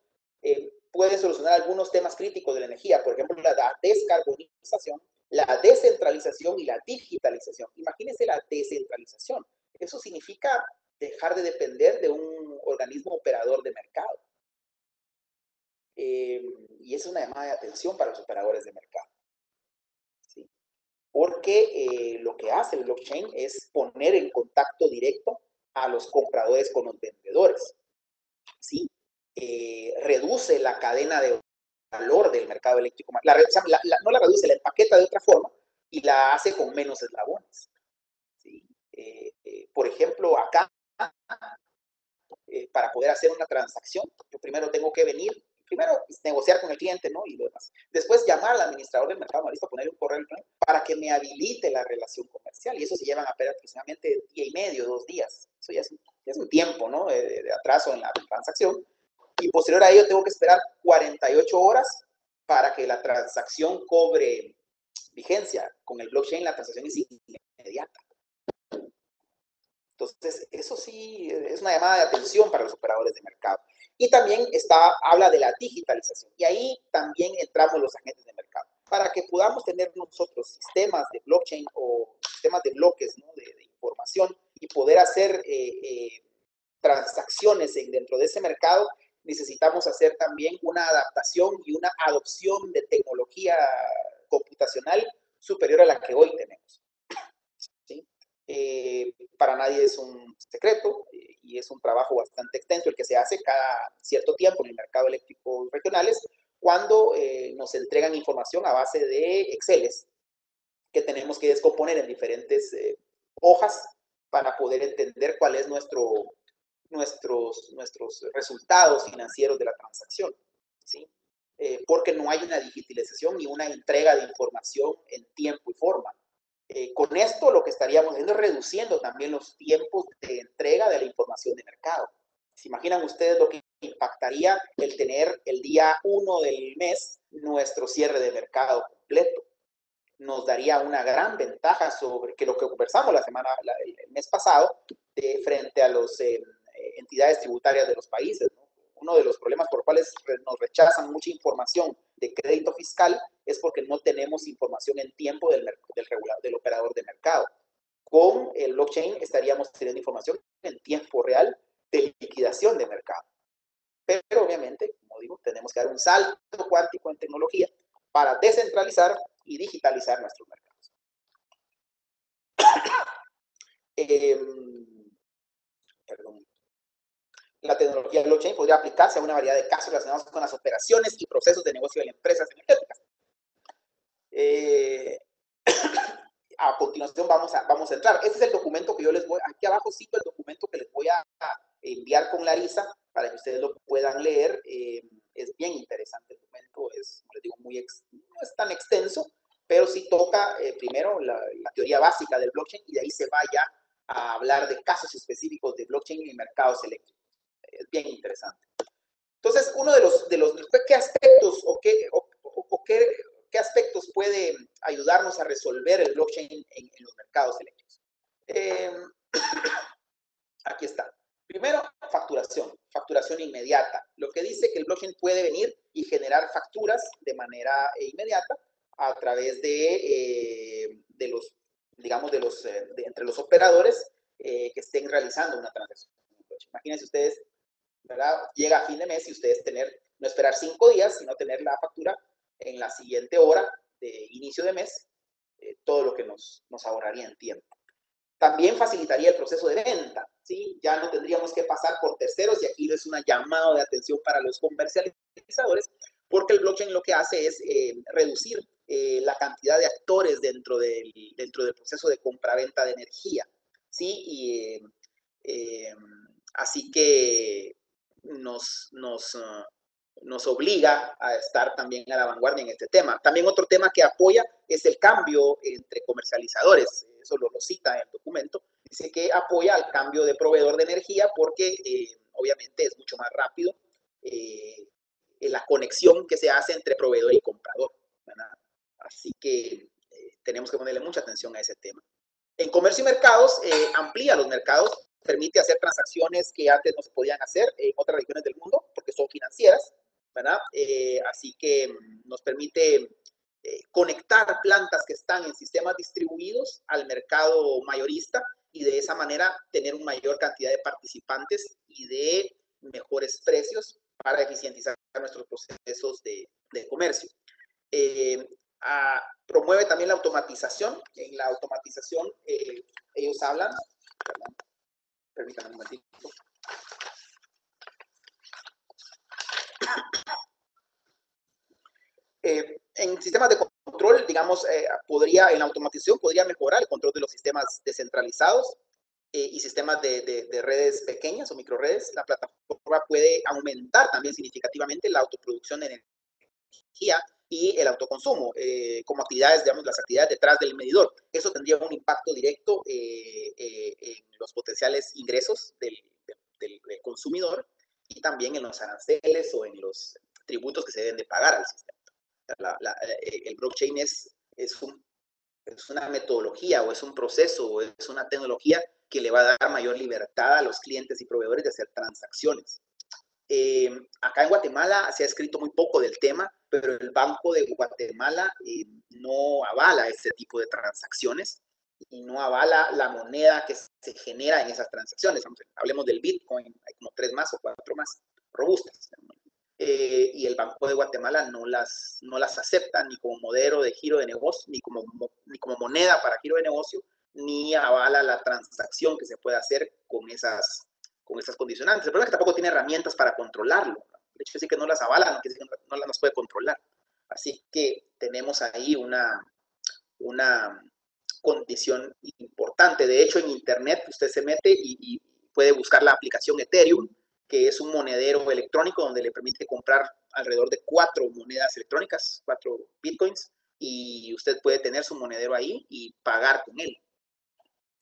pueden solucionar algunos temas críticos de la energía, por ejemplo, la descarbonización, la descentralización y la digitalización. Imagínense la descentralización. Eso significa dejar de depender de un organismo operador de mercado. Y es una llamada de atención para los operadores de mercado. ¿Sí? Porque lo que hace el blockchain es poner en contacto directo a los compradores con los vendedores. ¿Sí? Reduce la cadena de valor del mercado eléctrico. No la reduce, la empaqueta de otra forma y la hace con menos eslabones. ¿Sí? Por ejemplo, acá, para poder hacer una transacción, yo primero tengo que venir, negociar con el cliente, ¿no? Y lo demás. Después llamar al administrador del mercado mayorista, ponerle un correo para que me habilite la relación comercial. Y eso se llevan aproximadamente día y medio, 2 días. Eso ya es un tiempo, ¿no? De atraso en la transacción. Y posterior a ello tengo que esperar 48 horas para que la transacción cobre vigencia. Con el blockchain la transacción es inmediata. Entonces, eso sí es una llamada de atención para los operadores de mercado. Y también habla de la digitalización. Y ahí también entramos los agentes de mercado. Para que podamos tener nosotros sistemas de blockchain o sistemas de bloques, ¿no? de información y poder hacer transacciones dentro de ese mercado, necesitamos hacer también una adaptación y una adopción de tecnología computacional superior a la que hoy tenemos. ¿Sí? Para nadie es un secreto y es un trabajo bastante extenso el que se hace cada cierto tiempo en el mercado eléctrico regionales cuando nos entregan información a base de Exceles que tenemos que descomponer en diferentes hojas para poder entender cuál es nuestros resultados financieros de la transacción, ¿sí? Porque no hay una digitalización ni una entrega de información en tiempo y forma. Con esto lo que estaríamos haciendo es reduciendo también los tiempos de entrega de la información de mercado. ¿Se imaginan ustedes lo que impactaría el tener el día 1 del mes nuestro cierre de mercado completo? Nos daría una gran ventaja sobre que lo que conversamos el mes pasado frente a las entidades tributarias de los países, ¿no? Uno de los problemas por los cuales nos rechazan mucha información de crédito fiscal es porque no tenemos información en tiempo del operador de mercado. Con el blockchain estaríamos teniendo información en tiempo real de liquidación de mercado. Pero obviamente, como digo, tenemos que dar un salto cuántico en tecnología para descentralizar y digitalizar nuestros mercados. Perdón. La tecnología blockchain podría aplicarse a una variedad de casos relacionados con las operaciones y procesos de negocio de las empresas energéticas. A continuación vamos a entrar. Este es el documento que yo les voy, aquí abajo cito el documento que les voy a enviar con Larisa para que ustedes lo puedan leer. Es bien interesante el documento, como les digo, no es tan extenso, pero sí toca primero la teoría básica del blockchain y de ahí se vaya a hablar de casos específicos de blockchain y mercados eléctricos. Es bien interesante. Entonces, uno de los ¿qué aspectos o qué aspectos puede ayudarnos a resolver el blockchain en los mercados eléctricos? Aquí está. Primero, facturación inmediata. Lo que dice que el blockchain puede venir y generar facturas de manera inmediata a través entre los operadores que estén realizando una transacción. Imagínense ustedes, ¿verdad? Llega a fin de mes y ustedes no esperar 5 días, sino tener la factura en la siguiente hora de inicio de mes, todo lo que nos ahorraría en tiempo. También facilitaría el proceso de venta, ¿sí? Ya no tendríamos que pasar por terceros, y aquí es una llamada de atención para los comercializadores, porque el blockchain lo que hace es reducir la cantidad de actores dentro del proceso de compra-venta de energía, ¿sí? Y así que nos obliga a estar también a la vanguardia en este tema. También otro tema que apoya es el cambio entre comercializadores, eso lo cita en el documento, dice que apoya al cambio de proveedor de energía porque obviamente es mucho más rápido la conexión que se hace entre proveedor y comprador, ¿verdad? Así que tenemos que ponerle mucha atención a ese tema. En comercio y mercados, amplía los mercados, permite hacer transacciones que antes no se podían hacer en otras regiones del mundo porque son financieras, ¿verdad? Así que nos permite conectar plantas que están en sistemas distribuidos al mercado mayorista y de esa manera tener una mayor cantidad de participantes y de mejores precios para eficientizar nuestros procesos de comercio. Promueve también la automatización. En la automatización ellos hablan, perdón, permítanme un momentito. En sistemas de control, digamos, en la automatización podría mejorar el control de los sistemas descentralizados y sistemas de redes pequeñas o microredes. La plataforma puede aumentar también significativamente la autoproducción de energía y el autoconsumo como actividades, digamos, las actividades detrás del medidor. Eso tendría un impacto directo en los potenciales ingresos del consumidor y también en los aranceles o en los tributos que se deben de pagar al sistema. El blockchain es una metodología o es un proceso o es una tecnología que le va a dar mayor libertad a los clientes y proveedores de hacer transacciones. Acá en Guatemala se ha escrito muy poco del tema, pero el Banco de Guatemala no avala ese tipo de transacciones y no avala la moneda que se genera en esas transacciones. Hablemos del Bitcoin, hay como 3 más o 4 más robustas. Y el Banco de Guatemala no las acepta ni como modelo de giro de negocio, ni como moneda para giro de negocio, ni avala la transacción que se puede hacer con esas condicionantes. El problema es que tampoco tiene herramientas para controlarlo. De hecho, sí que no las avala, no quiere decir que no las puede controlar. Así que tenemos ahí una condición importante. De hecho, en Internet usted se mete y puede buscar la aplicación Ethereum, que es un monedero electrónico donde le permite comprar alrededor de 4 monedas electrónicas, 4 bitcoins, y usted puede tener su monedero ahí y pagar con él.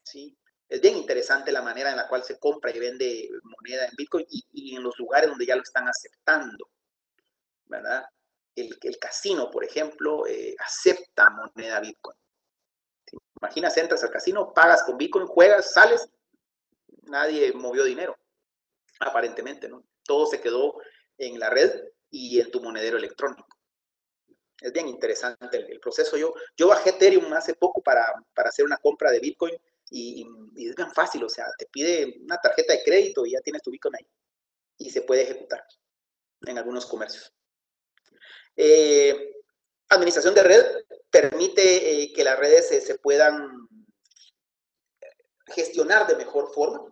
¿Sí? Es bien interesante la manera en la cual se compra y vende moneda en Bitcoin y en los lugares donde ya lo están aceptando, ¿verdad? El casino, por ejemplo, acepta moneda Bitcoin. ¿Te imaginas, entras al casino, pagas con Bitcoin, juegas, sales, nadie movió dinero, aparentemente, ¿no? Todo se quedó en la red y en tu monedero electrónico. Es bien interesante el proceso. Yo bajé Ethereum hace poco para hacer una compra de Bitcoin y es bien fácil, o sea, te pide una tarjeta de crédito y ya tienes tu Bitcoin ahí y se puede ejecutar en algunos comercios. Administración de red permite que las redes se puedan gestionar de mejor forma,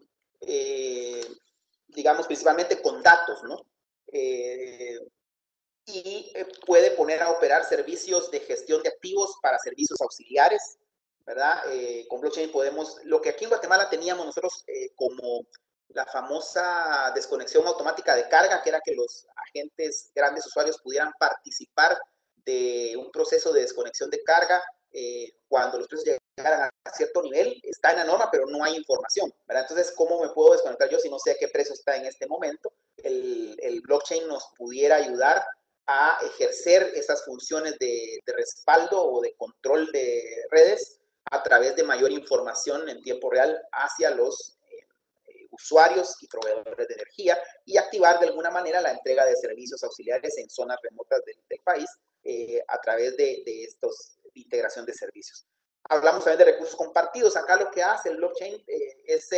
digamos principalmente con datos, ¿no? Y puede poner a operar servicios de gestión de activos para servicios auxiliares, ¿verdad? Con blockchain podemos, lo que aquí en Guatemala teníamos nosotros como la famosa desconexión automática de carga, que era que los agentes, grandes usuarios pudieran participar de un proceso de desconexión de carga cuando los precios llegaran a cierto nivel, está en la norma, pero no hay información, ¿verdad? Entonces, ¿cómo me puedo desconectar yo si no sé a qué precio está en este momento? El blockchain nos pudiera ayudar a ejercer esas funciones de respaldo o de control de redes a través de mayor información en tiempo real hacia los usuarios y proveedores de energía y activar de alguna manera la entrega de servicios auxiliares en zonas remotas del país a través de integración de servicios. Hablamos también de recursos compartidos. Acá lo que hace el blockchain es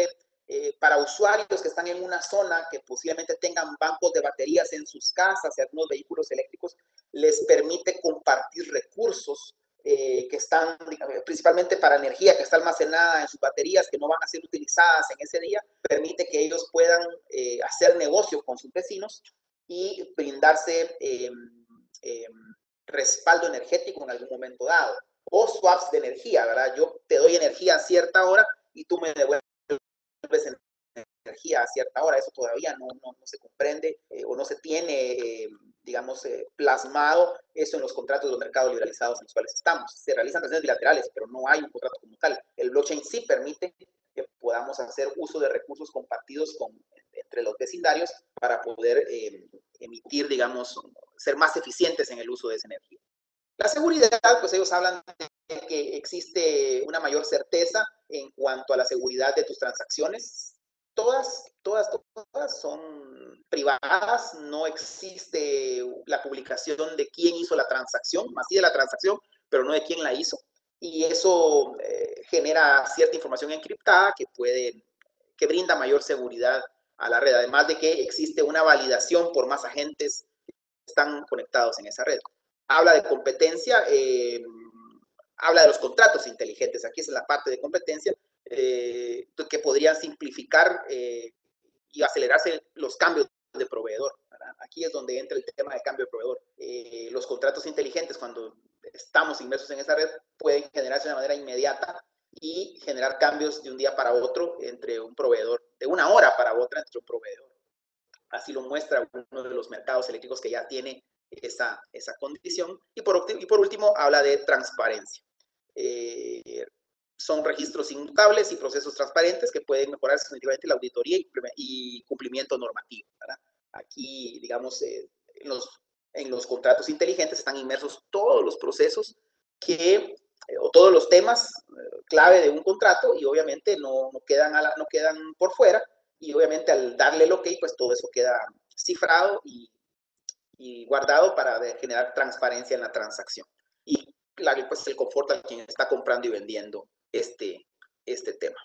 para usuarios que están en una zona que posiblemente tengan bancos de baterías en sus casas y algunos vehículos eléctricos, les permite compartir recursos que están principalmente para energía que está almacenada en sus baterías, que no van a ser utilizadas en ese día, permite que ellos puedan hacer negocio con sus vecinos y brindarse respaldo energético en algún momento dado, o swaps de energía, ¿verdad? Yo te doy energía a cierta hora y tú me devuelves energía a cierta hora. Eso todavía no se comprende o no se tiene, digamos, plasmado eso en los contratos de los mercados liberalizados en los cuales estamos. Se realizan transacciones bilaterales, pero no hay un contrato como tal. El blockchain sí permite que podamos hacer uso de recursos compartidos entre los vecindarios para poder emitir, digamos, ser más eficientes en el uso de esa energía. La seguridad, pues ellos hablan de que existe una mayor certeza en cuanto a la seguridad de tus transacciones. Todas son privadas, no existe la publicación de quién hizo la transacción, más sí de la transacción, pero no de quién la hizo. Y eso genera cierta información encriptada que brinda mayor seguridad a la red, además de que existe una validación por más agentes que están conectados en esa red. Habla de competencia, habla de los contratos inteligentes. Aquí es la parte de competencia que podrían simplificar y acelerarse los cambios de proveedor, ¿verdad? Aquí es donde entra el tema de cambio de proveedor. Los contratos inteligentes, cuando estamos inmersos en esa red, pueden generarse de manera inmediata y generar cambios de un día para otro entre un proveedor, de una hora para otra entre un proveedor. Así lo muestra uno de los mercados eléctricos que ya tiene esa condición. Y por último, habla de transparencia. Son registros inmutables y procesos transparentes que pueden mejorar significativamente la auditoría y cumplimiento normativo, ¿verdad? Aquí, digamos, en los contratos inteligentes están inmersos todos los procesos o todos los temas clave de un contrato y obviamente no quedan por fuera, y obviamente al darle el OK, pues todo eso queda cifrado y guardado para generar transparencia en la transacción. Y pues el confort a quien está comprando y vendiendo este tema.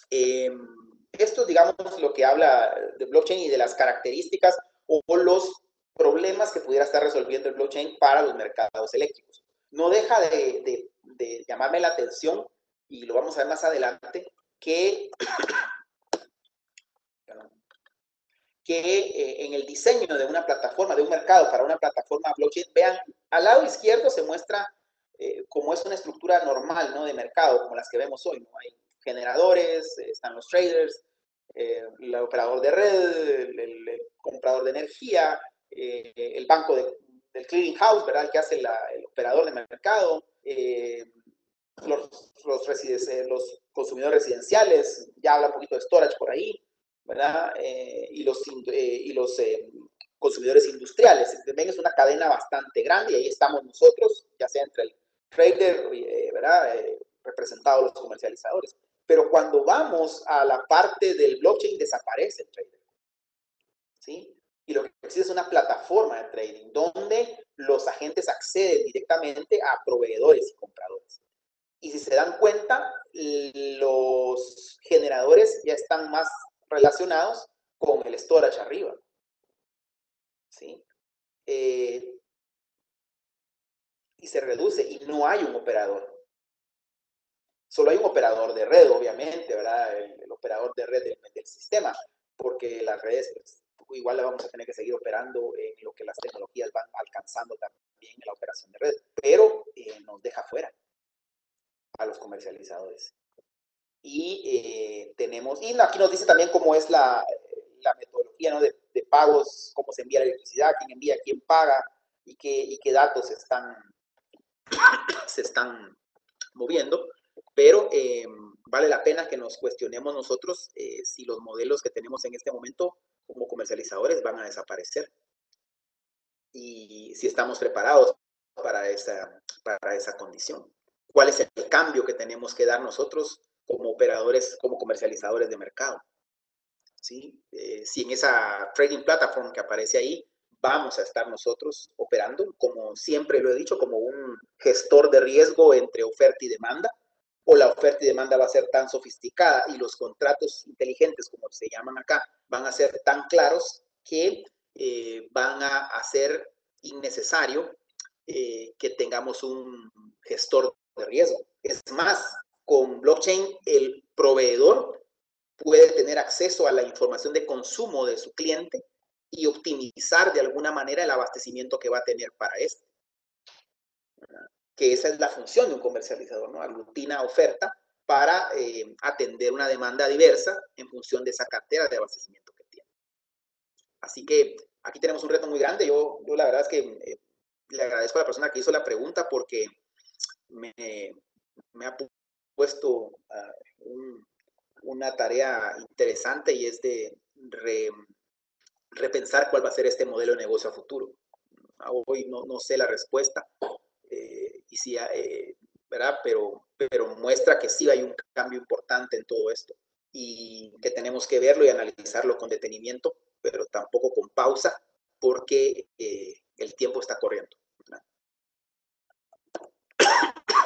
Esto es, digamos, lo que habla de blockchain y de las características o los problemas que pudiera estar resolviendo el blockchain para los mercados eléctricos. No deja de llamarme la atención, y lo vamos a ver más adelante, que en el diseño de una plataforma, de un mercado para una plataforma blockchain, vean, al lado izquierdo se muestra cómo es una estructura normal, ¿no?, de mercado, como las que vemos hoy, ¿no? Hay generadores, están los traders, el operador de red, el comprador de energía, el banco del clearing house, ¿verdad?, el que hace el operador de mercado, los consumidores residenciales, ya habla un poquito de storage por ahí, ¿verdad? Y los consumidores industriales. También es una cadena bastante grande y ahí estamos nosotros, ya sea entre el trader, ¿verdad? Representados los comercializadores. Pero cuando vamos a la parte del blockchain, desaparece el trader, ¿sí? Y lo que existe es una plataforma de trading donde los agentes acceden directamente a proveedores y compradores. Y si se dan cuenta, los generadores ya están más relacionados con el storage arriba, ¿sí? Y se reduce y no hay un operador. Solo hay un operador de red, obviamente, ¿verdad? El operador de red del sistema, porque las redes, pues, igual la vamos a tener que seguir operando en lo que las tecnologías van alcanzando también en la operación de red, pero nos deja fuera a los comercializadores. Y aquí nos dice también cómo es la metodología, ¿no?, de pagos, cómo se envía la electricidad, quién envía, quién paga y qué datos se están moviendo. Pero vale la pena que nos cuestionemos nosotros si los modelos que tenemos en este momento como comercializadores van a desaparecer y si estamos preparados para esa condición. ¿Cuál es el cambio que tenemos que dar nosotros como operadores, como comercializadores de mercado? ¿Sí? Si en esa trading platform que aparece ahí vamos a estar nosotros operando, como siempre lo he dicho, como un gestor de riesgo entre oferta y demanda, o la oferta y demanda va a ser tan sofisticada y los contratos inteligentes, como se llaman acá, van a ser tan claros que van a hacer innecesario que tengamos un gestor de riesgo. Es más, con blockchain el proveedor puede tener acceso a la información de consumo de su cliente y optimizar de alguna manera el abastecimiento que va a tener para este. Que esa es la función de un comercializador, ¿no? Aglutina oferta para atender una demanda diversa en función de esa cartera de abastecimiento que tiene. Así que aquí tenemos un reto muy grande. Yo la verdad es que le agradezco a la persona que hizo la pregunta porque me ha puesto una tarea interesante y es de repensar cuál va a ser este modelo de negocio a futuro. Hoy no sé la respuesta, y sí, ¿verdad? Pero muestra que sí hay un cambio importante en todo esto y que tenemos que verlo y analizarlo con detenimiento, pero tampoco con pausa, porque el tiempo está corriendo, ¿verdad?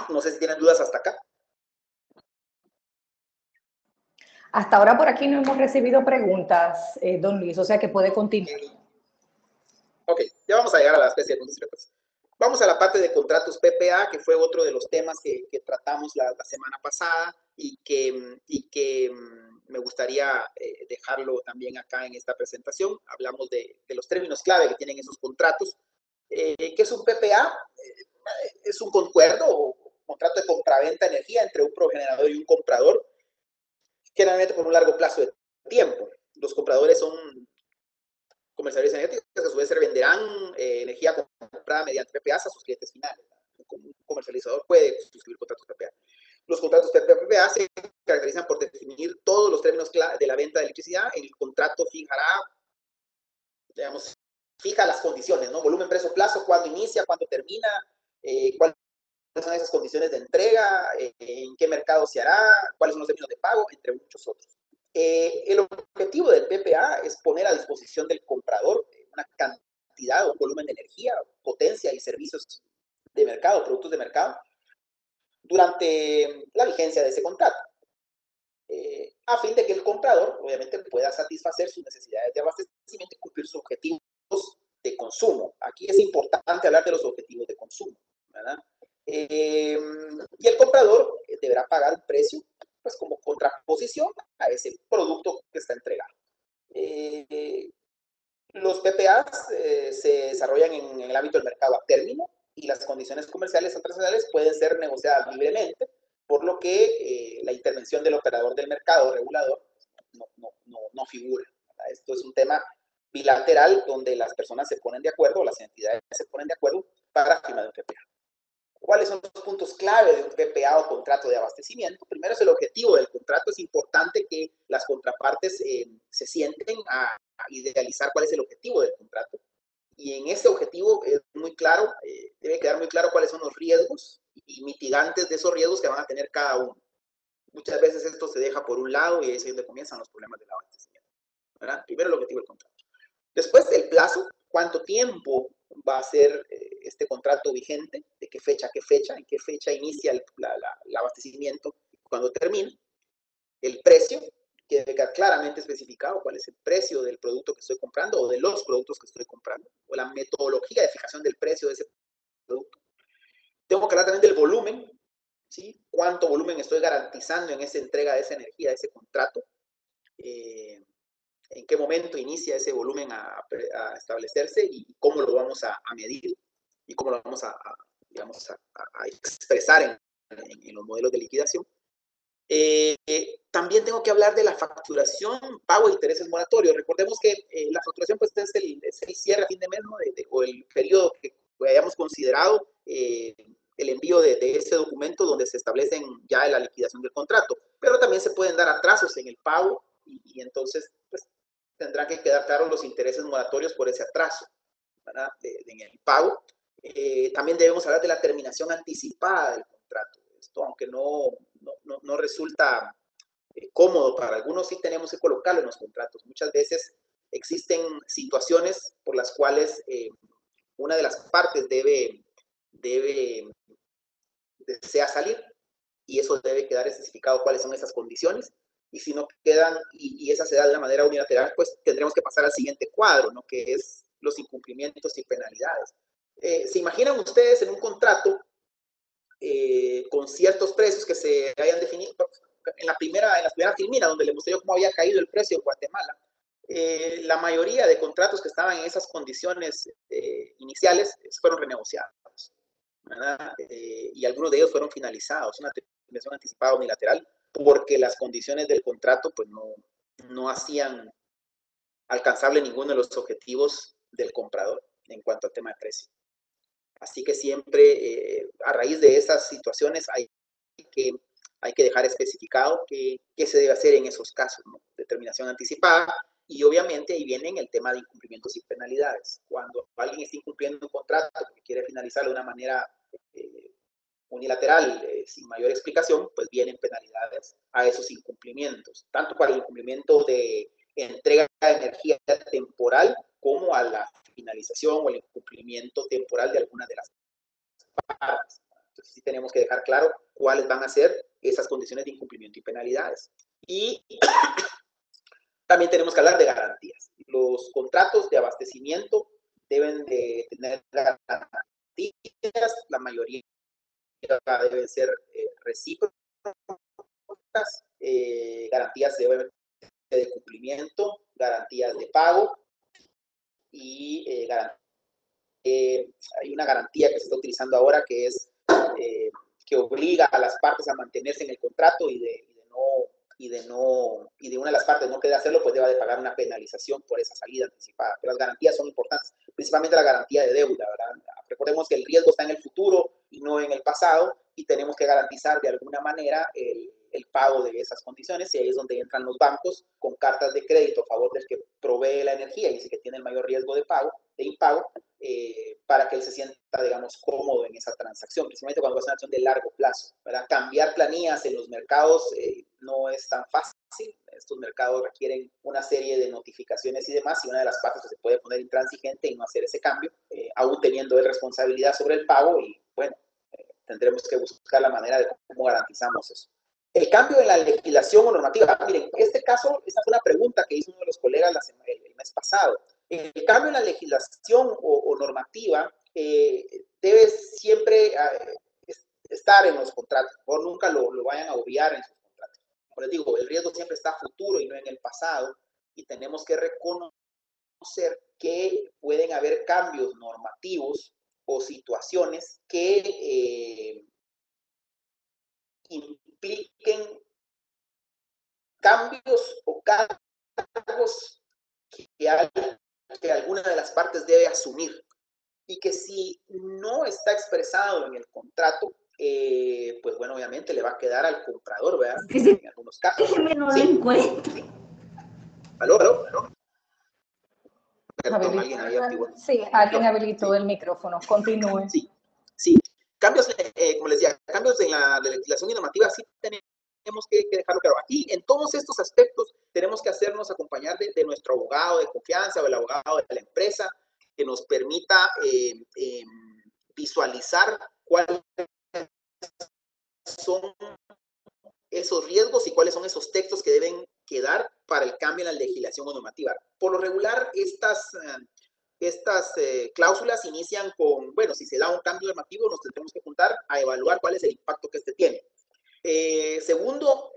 No sé si tienen dudas hasta acá. Hasta ahora por aquí no hemos recibido preguntas, don Luis, o sea que puede continuar. Ok, ya vamos a llegar a la especie de preguntas. Vamos a la parte de contratos PPA, que fue otro de los temas que tratamos la semana pasada y que me gustaría dejarlo también acá en esta presentación. Hablamos de los términos clave que tienen esos contratos. ¿Qué es un PPA? Es un concuerdo o contrato de compraventa de energía entre un progenerador y un comprador, generalmente por un largo plazo de tiempo. Los compradores son comercializadores energéticos que a su vez se venderán energía comprada mediante PPAs a sus clientes finales. Un comercializador puede suscribir contratos PPA. Los contratos PPA se caracterizan por definir todos los términos de la venta de electricidad. El contrato fijará, digamos, fija las condiciones, ¿no? Volumen, precio, plazo, cuándo inicia, cuándo termina, cuáles son esas condiciones de entrega, en qué mercado se hará, cuáles son los términos de pago, entre muchos otros. El objetivo del PPA es poner a disposición del comprador una cantidad o volumen de energía, potencia y servicios de mercado, productos de mercado, durante la vigencia de ese contrato, a fin de que el comprador obviamente pueda satisfacer sus necesidades de abastecimiento y cumplir sus objetivos de consumo. Aquí es importante hablar de los objetivos de consumo, ¿verdad? Y el comprador deberá pagar un precio pues como contraposición a ese producto que está entregado. Los PPAs se desarrollan en el ámbito del mercado a término y las condiciones comerciales o transaccionales pueden ser negociadas libremente, por lo que la intervención del operador del mercado regulador no figura. ¿Verdad? Esto es un tema bilateral donde las personas se ponen de acuerdo, las entidades se ponen de acuerdo para firmar un PPA. ¿Cuáles son los puntos clave de un PPA o contrato de abastecimiento? Primero es el objetivo del contrato. Es importante que las contrapartes se sienten a idealizar cuál es el objetivo del contrato. Y en ese objetivo es muy claro, debe quedar muy claro cuáles son los riesgos y mitigantes de esos riesgos que van a tener cada uno. Muchas veces esto se deja por un lado y ahí es donde comienzan los problemas del abastecimiento, ¿verdad? Primero el objetivo del contrato. Después el plazo, cuánto tiempo va a ser este contrato vigente, de qué fecha a qué fecha, en qué fecha inicia el abastecimiento, cuando termina. El precio, que debe quedar claramente especificado cuál es el precio del producto que estoy comprando o de los productos que estoy comprando, o la metodología de fijación del precio de ese producto. Tengo que hablar también del volumen, ¿sí? Cuánto volumen estoy garantizando en esa entrega de esa energía, de ese contrato. En qué momento inicia ese volumen a establecerse y cómo lo vamos a medir y cómo lo vamos a expresar en los modelos de liquidación. También tengo que hablar de la facturación, pago de intereses moratorios. Recordemos que la facturación pues, es el cierre a fin de mes, ¿no? O el periodo que hayamos considerado el envío de ese documento donde se establecen ya la liquidación del contrato. Pero también se pueden dar atrasos en el pago y entonces pues, tendrán que quedar claros los intereses moratorios por ese atraso, ¿verdad? En el pago. También debemos hablar de la terminación anticipada del contrato. Esto, aunque no resulta cómodo para algunos, sí tenemos que colocarlo en los contratos. Muchas veces existen situaciones por las cuales una de las partes desea salir y eso debe quedar especificado cuáles son esas condiciones. Y si no quedan, y esa se da de una manera unilateral, pues tendremos que pasar al siguiente cuadro, ¿no? Que es los incumplimientos y penalidades. ¿Se imaginan ustedes en un contrato con ciertos precios que se hayan definido? En las primeras filminas, donde les mostré yo cómo había caído el precio en Guatemala, La mayoría de contratos que estaban en esas condiciones iniciales fueron renegociados, ¿verdad? Y algunos de ellos fueron finalizados, una terminación anticipada unilateral, porque las condiciones del contrato pues no hacían alcanzable ninguno de los objetivos del comprador en cuanto al tema de precio. Así que siempre, a raíz de esas situaciones, hay que dejar especificado qué se debe hacer en esos casos, ¿no? Determinación anticipada, y obviamente ahí viene el tema de incumplimientos y penalidades. Cuando alguien está incumpliendo un contrato porque quiere finalizarlo de una manera unilateral, sin mayor explicación, pues vienen penalidades a esos incumplimientos, tanto para el incumplimiento de entrega de energía temporal como a la finalización o el incumplimiento temporal de alguna de las partes. Entonces sí tenemos que dejar claro cuáles van a ser esas condiciones de incumplimiento y penalidades. Y también tenemos que hablar de garantías. Los contratos de abastecimiento deben de tener garantías, la mayoría deben ser recíprocas, garantías de cumplimiento, garantías de pago y hay una garantía que se está utilizando ahora que es que obliga a las partes a mantenerse en el contrato y de una de las partes no quede hacerlo, pues deba de pagar una penalización por esa salida anticipada. Pero las garantías son importantes, principalmente la garantía de deuda, ¿verdad? Recordemos que el riesgo está en el futuro y no en el pasado, y tenemos que garantizar de alguna manera el pago de esas condiciones, y ahí es donde entran los bancos con cartas de crédito a favor del que provee la energía y dice que tiene el mayor riesgo de impago, para que él se sienta, digamos, cómodo en esa transacción, principalmente cuando es una acción de largo plazo, ¿verdad? Cambiar planillas en los mercados no es tan fácil. Estos mercados requieren una serie de notificaciones y demás, y una de las partes se puede poner intransigente y no hacer ese cambio, aún teniendo él responsabilidad sobre el pago, y bueno, tendremos que buscar la manera de cómo garantizamos eso. El cambio en la legislación o normativa. Miren, en este caso, esta fue una pregunta que hizo uno de los colegas el mes pasado. El cambio en la legislación o normativa debe siempre estar en los contratos, o nunca lo vayan a obviar en sus contratos. Como les digo, el riesgo siempre está a futuro y no en el pasado, y tenemos que reconocer que pueden haber cambios normativos o situaciones que impliquen cambios o cargos que alguna de las partes debe asumir, y que si no está expresado en el contrato, pues bueno, obviamente le va a quedar al comprador, ¿verdad? En algunos casos. No lo encuentro. ¿Aló? Perdón, alguien había activado. Sí, alguien habilitó el micrófono. Continúe. Sí. Cambios, como les decía, cambios en la legislación y normativa sí tenemos que dejarlo claro. Aquí, en todos estos aspectos, tenemos que hacernos acompañar de nuestro abogado de confianza o el abogado de la empresa, que nos permita visualizar cuáles son esos riesgos y cuáles son esos textos que deben quedar para el cambio en la legislación o normativa. Por lo regular, estas cláusulas inician con, bueno, si se da un cambio normativo, nos tendremos que juntar a evaluar cuál es el impacto que este tiene. Segundo,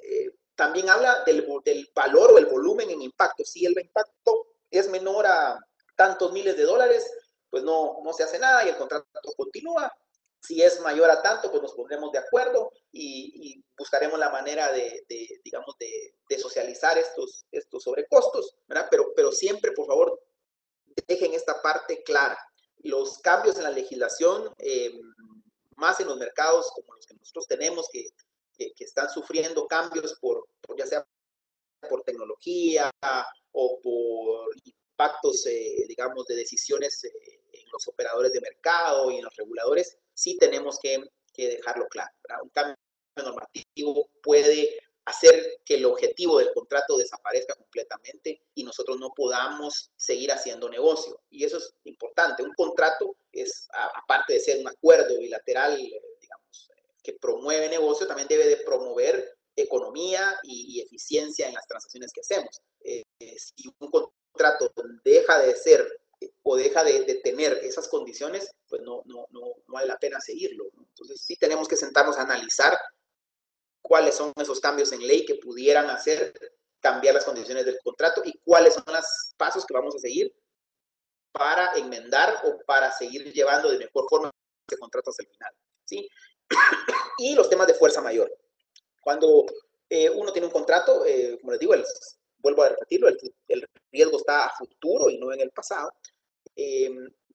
también habla del valor o el volumen en impacto. Si el impacto es menor a tantos miles de dólares, pues no se hace nada y el contrato continúa. Si es mayor a tanto, pues nos pondremos de acuerdo y buscaremos la manera digamos, de socializar estos sobrecostos, ¿verdad? Pero siempre, por favor, dejen esta parte clara. Los cambios en la legislación, más en los mercados como los que nosotros tenemos, que están sufriendo cambios ya sea por tecnología o por impactos, digamos, de decisiones en los operadores de mercado y en los reguladores, sí tenemos que dejarlo claro, ¿verdad? Un cambio normativo puede hacer que el objetivo del contrato desaparezca completamente y nosotros no podamos seguir haciendo negocio. Y eso es importante. Un contrato es, aparte de ser un acuerdo bilateral, digamos, que promueve negocio, también debe de promover economía y eficiencia en las transacciones que hacemos. Si un contrato deja de ser o deja de tener esas condiciones, pues no vale la pena seguirlo, ¿no? Entonces sí tenemos que sentarnos a analizar cuáles son esos cambios en ley que pudieran hacer cambiar las condiciones del contrato y cuáles son los pasos que vamos a seguir para enmendar o para seguir llevando de mejor forma ese contrato hasta el final, ¿sí? Y los temas de fuerza mayor. Cuando uno tiene un contrato, como les digo, vuelvo a repetirlo, el riesgo está a futuro y no en el pasado.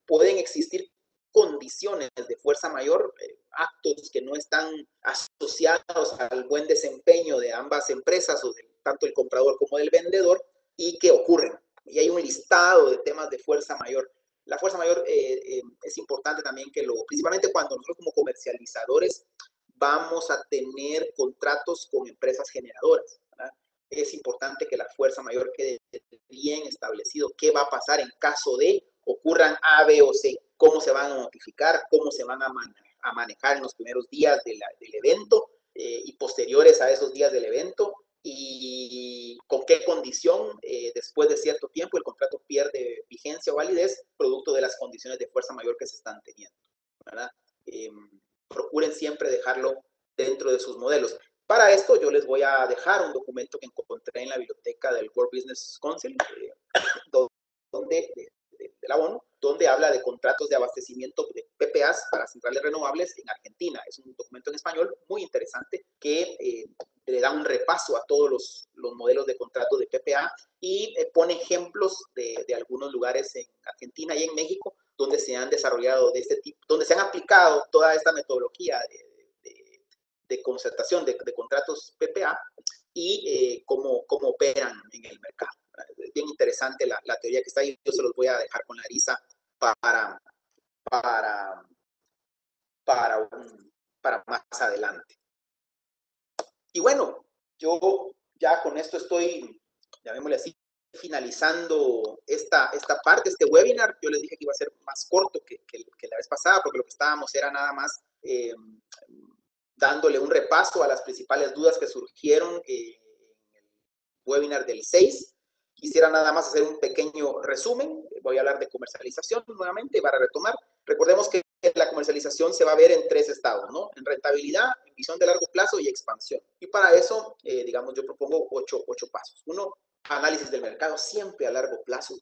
Pueden existir condiciones de fuerza mayor, actos que no están asociados al buen desempeño de ambas empresas o de tanto el comprador como del vendedor y que ocurren. Y hay un listado de temas de fuerza mayor. La fuerza mayor es importante también que principalmente cuando nosotros como comercializadores vamos a tener contratos con empresas generadoras, ¿verdad? Es importante que la fuerza mayor quede bien establecido qué va a pasar en caso de ocurran A, B o C, cómo se van a notificar, cómo se van a manejar en los primeros días del evento y posteriores a esos días del evento y con qué condición después de cierto tiempo el contrato pierde vigencia o validez producto de las condiciones de fuerza mayor que se están teniendo, ¿verdad? Procuren siempre dejarlo dentro de sus modelos. Para esto yo les voy a dejar un documento que encontré en la biblioteca del World Business Council, de la ONU, donde habla de contratos de abastecimiento de PPAs para centrales renovables en Argentina. Es un documento en español muy interesante que le da un repaso a todos los modelos de contrato de PPA y pone ejemplos de algunos lugares en Argentina y en México donde se han desarrollado de este tipo, donde se han aplicado toda esta metodología de concertación de contratos PPA y cómo operan en el mercado. Es bien interesante la teoría que está ahí. Yo se los voy a dejar con Larisa para más adelante. Y bueno, yo ya con esto estoy, llamémosle así, finalizando esta parte, este webinar. Yo les dije que iba a ser más corto que la vez pasada, porque lo que estábamos era nada más dándole un repaso a las principales dudas que surgieron en el webinar del 6. Quisiera nada más hacer un pequeño resumen. Voy a hablar de comercialización nuevamente para retomar. Recordemos que la comercialización se va a ver en 3 estados, ¿no? En rentabilidad, en visión de largo plazo y expansión. Y para eso, digamos, yo propongo 8 pasos. 1, análisis del mercado siempre a largo plazo.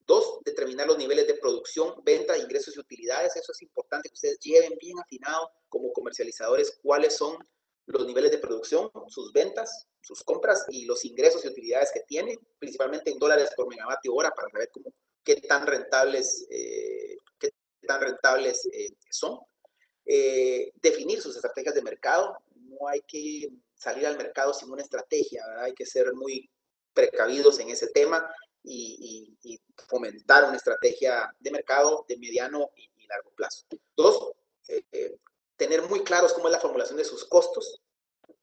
2, determinar los niveles de producción, venta, ingresos y utilidades. Eso es importante que ustedes lleven bien afinado como comercializadores cuáles son los niveles de producción, sus ventas, sus compras y los ingresos y utilidades que tiene, principalmente en dólares por megavatio hora, para saber qué tan rentables son. Definir sus estrategias de mercado. No hay que salir al mercado sin una estrategia, ¿verdad? Hay que ser muy precavidos en ese tema y fomentar una estrategia de mercado de mediano y largo plazo. 2, tener muy claros cómo es la formulación de sus costos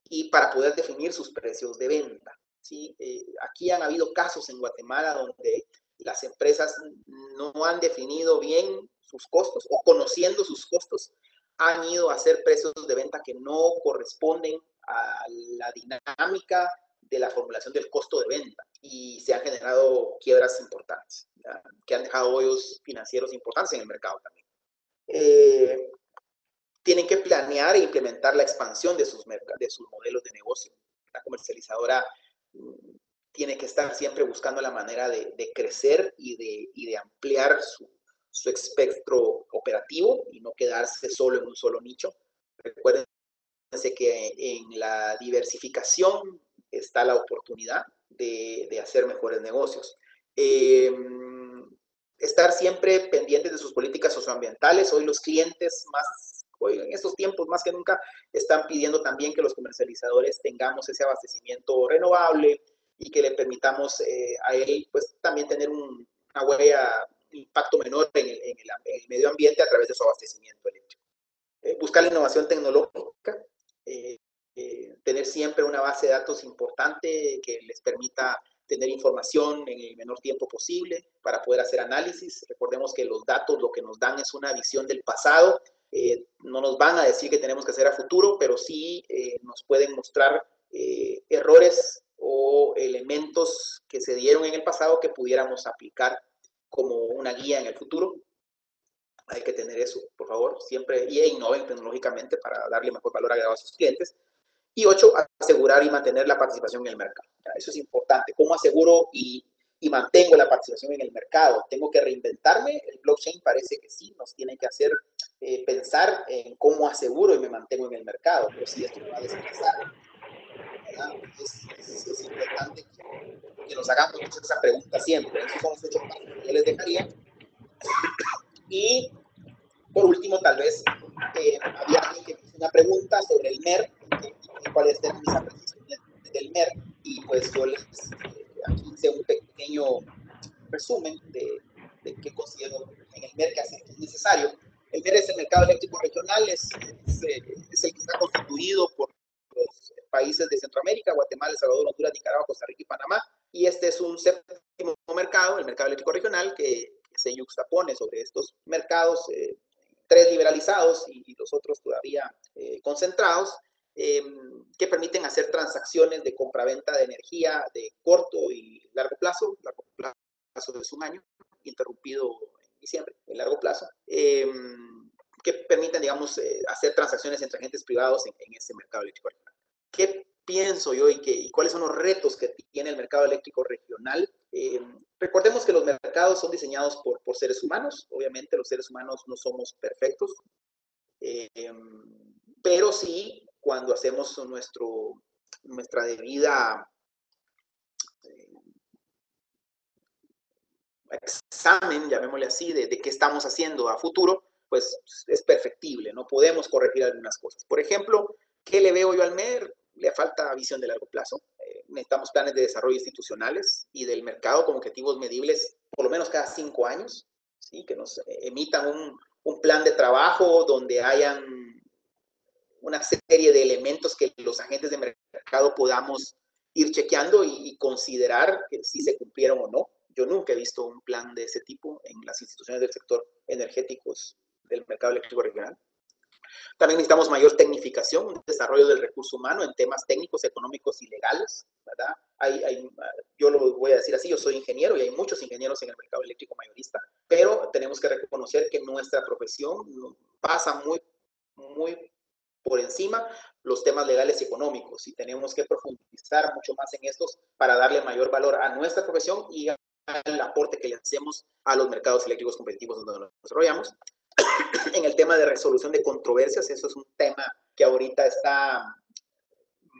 y para poder definir sus precios de venta, ¿sí? Aquí han habido casos en Guatemala donde las empresas no han definido bien sus costos o conociendo sus costos han ido a hacer precios de venta que no corresponden a la dinámica de la formulación del costo de venta y se han generado quiebras importantes, ¿ya? Que han dejado hoyos financieros importantes en el mercado también. Tienen que planear e implementar la expansión de sus modelos de negocio. La comercializadora tiene que estar siempre buscando la manera de crecer y de ampliar su espectro operativo y no quedarse solo en un solo nicho. Recuérdense que en la diversificación está la oportunidad de hacer mejores negocios. Estar siempre pendientes de sus políticas socioambientales. Hoy los clientes hoy en estos tiempos más que nunca están pidiendo también que los comercializadores tengamos ese abastecimiento renovable y que le permitamos a él pues también tener una huella, un impacto menor en el medio ambiente a través de su abastecimiento eléctrico. Buscar la innovación tecnológica, tener siempre una base de datos importante que les permita tener información en el menor tiempo posible para poder hacer análisis. Recordemos que los datos lo que nos dan es una visión del pasado. No nos van a decir que tenemos que hacer a futuro, pero sí nos pueden mostrar errores o elementos que se dieron en el pasado que pudiéramos aplicar como una guía en el futuro. Hay que tener eso, por favor, siempre, y innoven tecnológicamente para darle mejor valor agregado a sus clientes. Y 8, asegurar y mantener la participación en el mercado. Eso es importante. ¿Cómo aseguro y mantengo la participación en el mercado? ¿Tengo que reinventarme? El blockchain parece que sí, nos tiene que hacer pensar en cómo aseguro y me mantengo en el mercado, pero si esto me va a desplazar, ¿verdad? Es importante que nos hagamos esa pregunta siempre. Esos son los 8 pasos que yo les dejaría. Y por último, tal vez había alguien que me hizo una pregunta sobre el MER, cuál es mis apreciaciones del MER, y pues yo les aquí hice un pequeño resumen de qué considero en el MER que es necesario. El MER es el mercado eléctrico regional, es el que está constituido por los países de Centroamérica, Guatemala, El Salvador, Honduras, Nicaragua, Costa Rica y Panamá, y este es un séptimo mercado, el mercado eléctrico regional, que se yuxtapone sobre estos mercados, 3 liberalizados y los otros todavía concentrados, que permiten hacer transacciones de compraventa de energía de corto y largo plazo es un año, interrumpido en diciembre, en largo plazo, que permiten, digamos, hacer transacciones entre agentes privados en ese mercado eléctrico regional. ¿Qué pienso yo y cuáles son los retos que tiene el mercado eléctrico regional? Recordemos que los mercados son diseñados por seres humanos. Obviamente los seres humanos no somos perfectos, pero sí cuando hacemos nuestra debida examen, llamémosle así, de qué estamos haciendo a futuro, pues es perfectible, no podemos corregir algunas cosas. Por ejemplo, ¿qué le veo yo al MER? Le falta visión de largo plazo. Necesitamos planes de desarrollo institucionales y del mercado con objetivos medibles por lo menos cada 5 años, ¿sí? Que nos emitan un plan de trabajo donde hayan una serie de elementos que los agentes de mercado podamos ir chequeando y considerar que si se cumplieron o no. Yo nunca he visto un plan de ese tipo en las instituciones del sector energéticos del mercado eléctrico regional. También necesitamos mayor tecnificación, un desarrollo del recurso humano en temas técnicos, económicos y legales, ¿verdad? Yo lo voy a decir así, yo soy ingeniero y hay muchos ingenieros en el mercado eléctrico mayorista, pero tenemos que reconocer que nuestra profesión pasa muy por encima los temas legales y económicos y tenemos que profundizar mucho más en estos para darle mayor valor a nuestra profesión y al aporte que le hacemos a los mercados eléctricos competitivos donde nos desarrollamos. En el tema de resolución de controversias, eso es un tema que ahorita está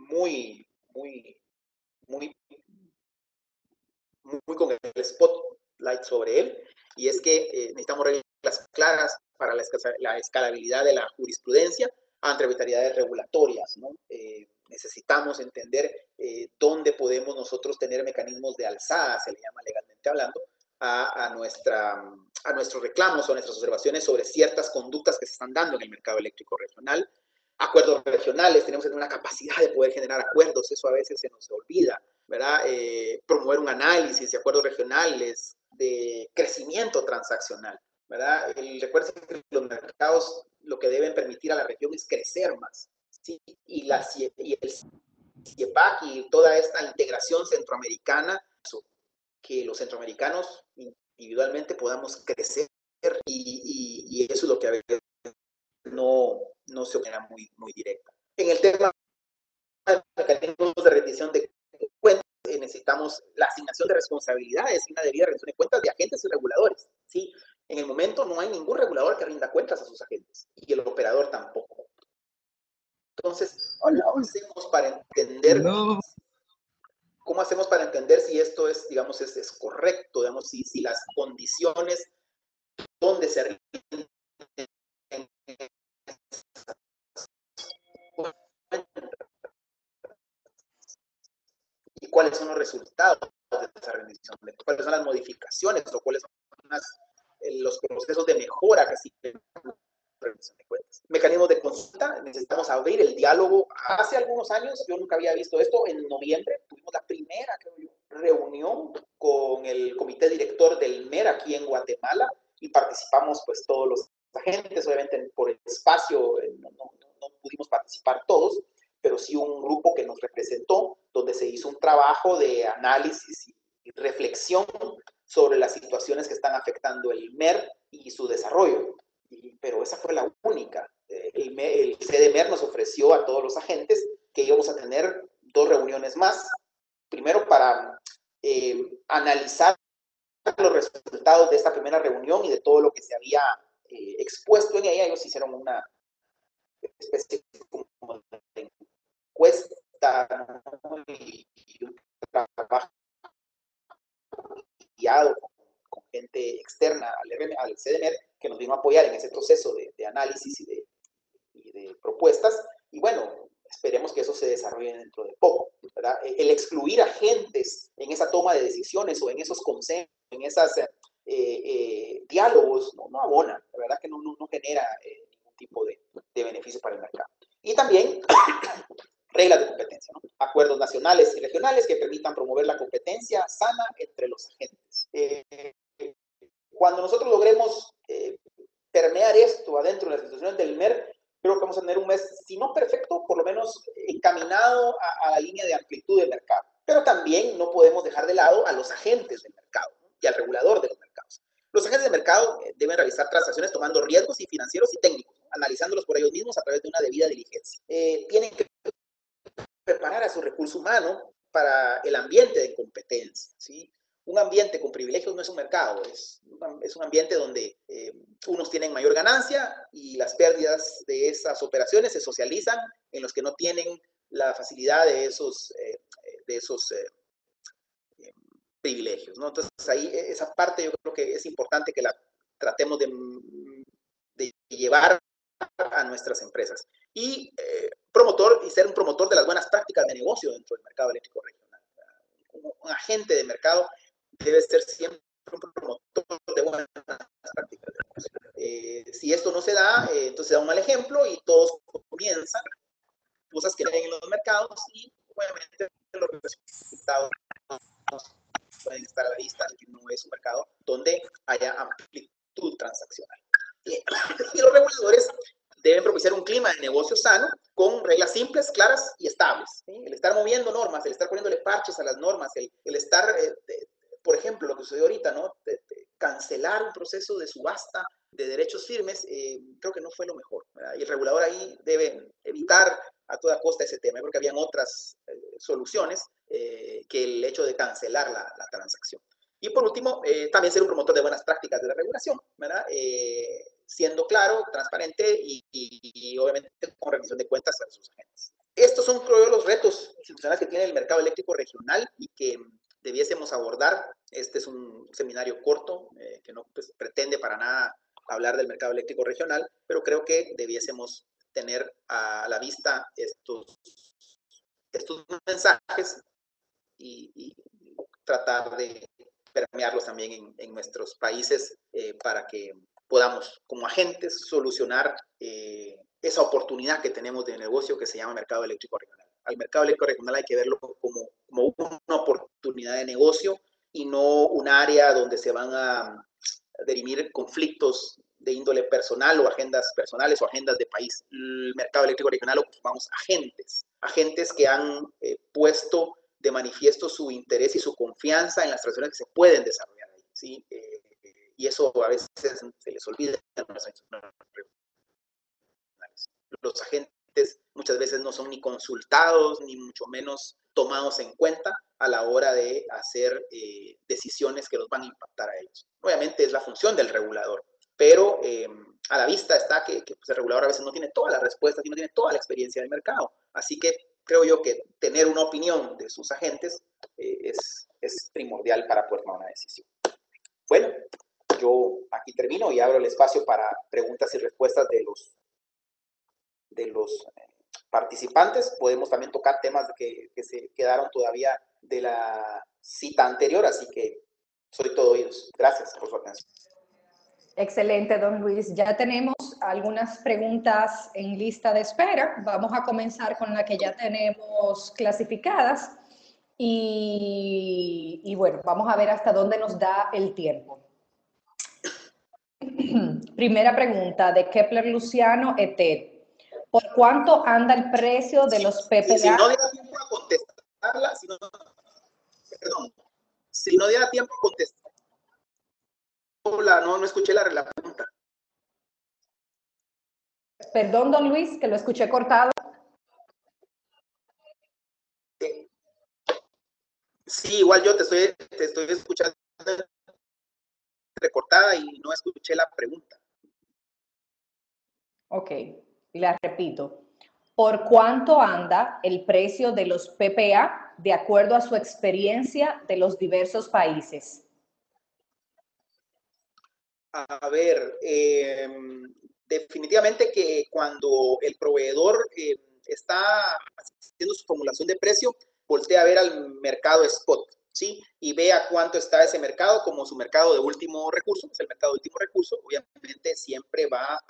muy con el spotlight sobre él, y es que necesitamos reglas claras para la escalabilidad de la jurisprudencia ante arbitrariedades regulatorias, ¿no? Necesitamos entender dónde podemos nosotros tener mecanismos de alzada, se le llama legalmente hablando, a nuestros reclamos o a nuestras observaciones sobre ciertas conductas que se están dando en el mercado eléctrico regional. Acuerdos regionales, tenemos que tener una capacidad de poder generar acuerdos, eso a veces se nos olvida, ¿verdad? Promover un análisis de acuerdos regionales, de crecimiento transaccional, ¿verdad? Recuerden que los mercados lo que deben permitir a la región es crecer más, ¿sí? Y el CIEPAC y toda esta integración centroamericana, que los centroamericanos individualmente podamos crecer y eso es lo que a veces no se opera muy directa. En el tema de mecanismos de rendición de cuentas, necesitamos la asignación de responsabilidades y una debida rendición de cuentas de agentes y reguladores, ¿sí? En el momento no hay ningún regulador que rinda cuentas a sus agentes y el operador tampoco. Entonces, ¿cómo hacemos para entender ¿cómo hacemos para entender si esto es, digamos, es correcto, digamos, si las condiciones donde se rinden y cuáles son los resultados de esa rendición, cuáles son las modificaciones o cuáles son los procesos de mejora que siguen la rendición de cuentas? Mecanismos de consulta, necesitamos abrir el diálogo. Hace algunos años, yo nunca había visto esto, en noviembre tuvimos la primera, creo yo, reunión con el comité director del MER aquí en Guatemala y participamos pues todos los agentes, obviamente por el espacio no pudimos participar todos, pero sí un grupo que nos representó, donde se hizo un trabajo de análisis y reflexión sobre las situaciones que están afectando el MER y su desarrollo. Pero esa fue la única. El CDMER nos ofreció a todos los agentes que íbamos a tener 2 reuniones más primero para analizar los resultados de esta primera reunión y de todo lo que se había expuesto en ella. Ellos hicieron una especie de encuesta, ¿no? y un trabajo guiado con gente externa al CDMER que nos vino a apoyar en ese proceso de análisis y de propuestas. Y bueno, esperemos que eso se desarrolle dentro de poco, ¿verdad? El excluir agentes en esa toma de decisiones o en esos consensos, en esos diálogos, no abona, la verdad que no genera ningún tipo de beneficio para el mercado. Y también reglas de competencia, ¿no? Acuerdos nacionales y regionales que permitan promover la competencia sana entre los agentes. Cuando nosotros logremos permear esto adentro de las instituciones del MER, creo que vamos a tener un mes, si no perfecto, por lo menos encaminado a la línea de amplitud del mercado. Pero también no podemos dejar de lado a los agentes del mercado, ¿no? Y al regulador de los mercados. Los agentes del mercado deben realizar transacciones tomando riesgos y financieros y técnicos, ¿no? Analizándolos por ellos mismos a través de una debida diligencia. Tienen que preparar a su recurso humano para el ambiente de competencia, ¿sí? Un ambiente con privilegios no es un mercado, es un ambiente donde unos tienen mayor ganancia y las pérdidas de esas operaciones se socializan en los que no tienen la facilidad de esos privilegios, ¿no? Entonces ahí esa parte yo creo que es importante que la tratemos de llevar a nuestras empresas. Y ser un promotor de las buenas prácticas de negocio dentro del mercado eléctrico regional. Un agente de mercado debe ser siempre un promotor de buenas prácticas de negocio. Si esto no se da, entonces da un mal ejemplo y todos comienzan cosas que ven en los mercados y obviamente los resultados pueden estar a la vista de que no es un mercado donde haya amplitud transaccional. Y los reguladores deben propiciar un clima de negocio sano con reglas simples, claras y estables, ¿sí? El estar moviendo normas, el estar poniéndole parches a las normas, el estar, por ejemplo, lo que sucedió ahorita, ¿no? Cancelar un proceso de subasta de derechos firmes, creo que no fue lo mejor, ¿verdad? Y el regulador ahí debe evitar a toda costa ese tema. Yo creo que habían otras soluciones que el hecho de cancelar la transacción. Y por último, también ser un promotor de buenas prácticas de la regulación, ¿verdad? Siendo claro, transparente y obviamente con rendición de cuentas a sus agentes. Estos son, creo yo, los retos institucionales que tiene el mercado eléctrico regional y que debiésemos abordar. Este es un seminario corto que no pues, pretende para nada hablar del mercado eléctrico regional, pero creo que debiésemos tener a la vista estos mensajes y tratar de permearlos también en nuestros países para que podamos, como agentes, solucionar esa oportunidad que tenemos de negocio que se llama mercado eléctrico regional. Al mercado eléctrico regional hay que verlo como una oportunidad de negocio y no un área donde se van a dirimir conflictos de índole personal o agendas personales o agendas de país. El mercado eléctrico regional ocupamos agentes que han puesto de manifiesto su interés y su confianza en las transacciones que se pueden desarrollar ahí, ¿sí? Y eso a veces se les olvida. Los agentes muchas veces no son ni consultados, ni mucho menos tomados en cuenta a la hora de hacer decisiones que los van a impactar a ellos. Obviamente es la función del regulador, pero a la vista está que pues el regulador a veces no tiene todas las respuestas y no tiene toda la experiencia del mercado. Así que creo yo que tener una opinión de sus agentes es primordial para poder tomar una decisión. Bueno, yo aquí termino y abro el espacio para preguntas y respuestas de los participantes. Podemos también tocar temas que se quedaron todavía de la cita anterior, así que soy todo oídos. Gracias por su atención. Excelente, don Luis. Ya tenemos algunas preguntas en lista de espera. Vamos a comenzar con la que ya tenemos clasificadas y bueno, vamos a ver hasta dónde nos da el tiempo. Primera pregunta de Kepler Luciano ET. ¿Por cuánto anda el precio de los PPA? Si no diera tiempo a contestarla, si no diera tiempo a contestar, no escuché la pregunta. Perdón, don Luis, que lo escuché cortado. Sí, igual yo te estoy escuchando recortada y no escuché la pregunta. Ok, la repito. ¿Por cuánto anda el precio de los PPA de acuerdo a su experiencia de los diversos países? A ver, definitivamente que cuando el proveedor está haciendo su formulación de precio, voltea a ver al mercado spot, ¿sí? Y ve a cuánto está ese mercado como su mercado de último recurso. Es el mercado de último recurso, obviamente siempre va a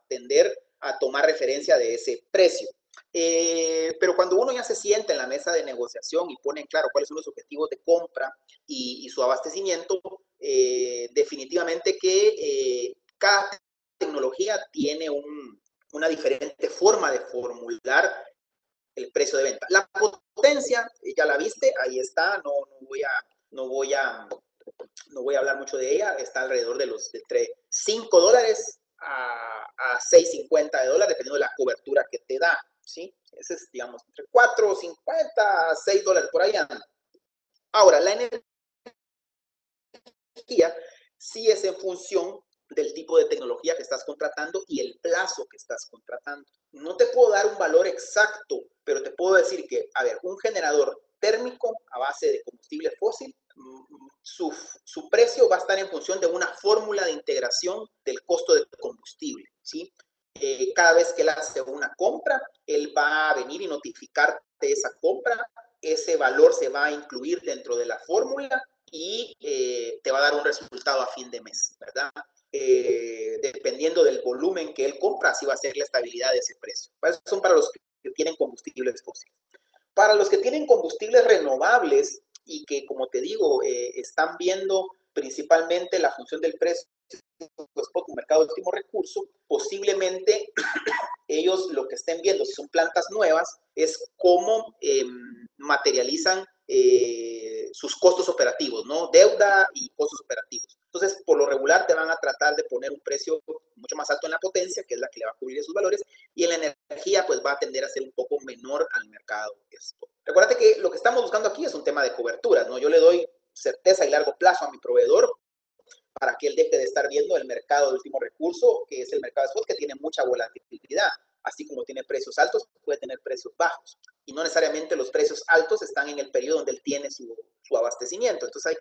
tender a tomar referencia de ese precio. Pero cuando uno ya se sienta en la mesa de negociación y pone en claro cuáles son los objetivos de compra y su abastecimiento, definitivamente que cada tecnología tiene una diferente forma de formular el precio de venta. La potencia, ya la viste, ahí está, no voy a hablar mucho de ella, está alrededor de los entre $5 a $6.50, dependiendo de la cobertura que te da, ¿sí? Ese es, digamos, entre $4.50 a $6, por ahí anda. Ahora, la energía sí es en función del tipo de tecnología que estás contratando y el plazo que estás contratando. No te puedo dar un valor exacto, pero te puedo decir que, a ver, un generador térmico a base de combustible fósil, su precio va a estar en función de una fórmula de integración del costo de combustible, ¿sí? Cada vez que él hace una compra, él va a venir y notificarte esa compra, ese valor se va a incluir dentro de la fórmula y te va a dar un resultado a fin de mes, ¿verdad? Dependiendo del volumen que él compra, así va a ser la estabilidad de ese precio. Eso son para los que tienen combustibles fósiles. Para los que tienen combustibles renovables y que, como te digo, están viendo principalmente la función del precio spot, un mercado de último recurso, posiblemente ellos lo que estén viendo, si son plantas nuevas, es cómo materializan sus costos operativos, ¿no? Deuda y costos operativos. Entonces, por lo regular, te van a tratar de poner un precio mucho más alto en la potencia, que es la que le va a cubrir esos valores, y en la energía, pues va a tender a ser un poco menor al mercado. Recuerda que lo que estamos buscando aquí es un tema de coberturas, ¿no? Yo le doy certeza y largo plazo a mi proveedor para que él deje de estar viendo el mercado de último recurso, que es el mercado de spot, que tiene mucha volatilidad. Así como tiene precios altos, puede tener precios bajos. Y no necesariamente los precios altos están en el periodo donde él tiene su abastecimiento. Entonces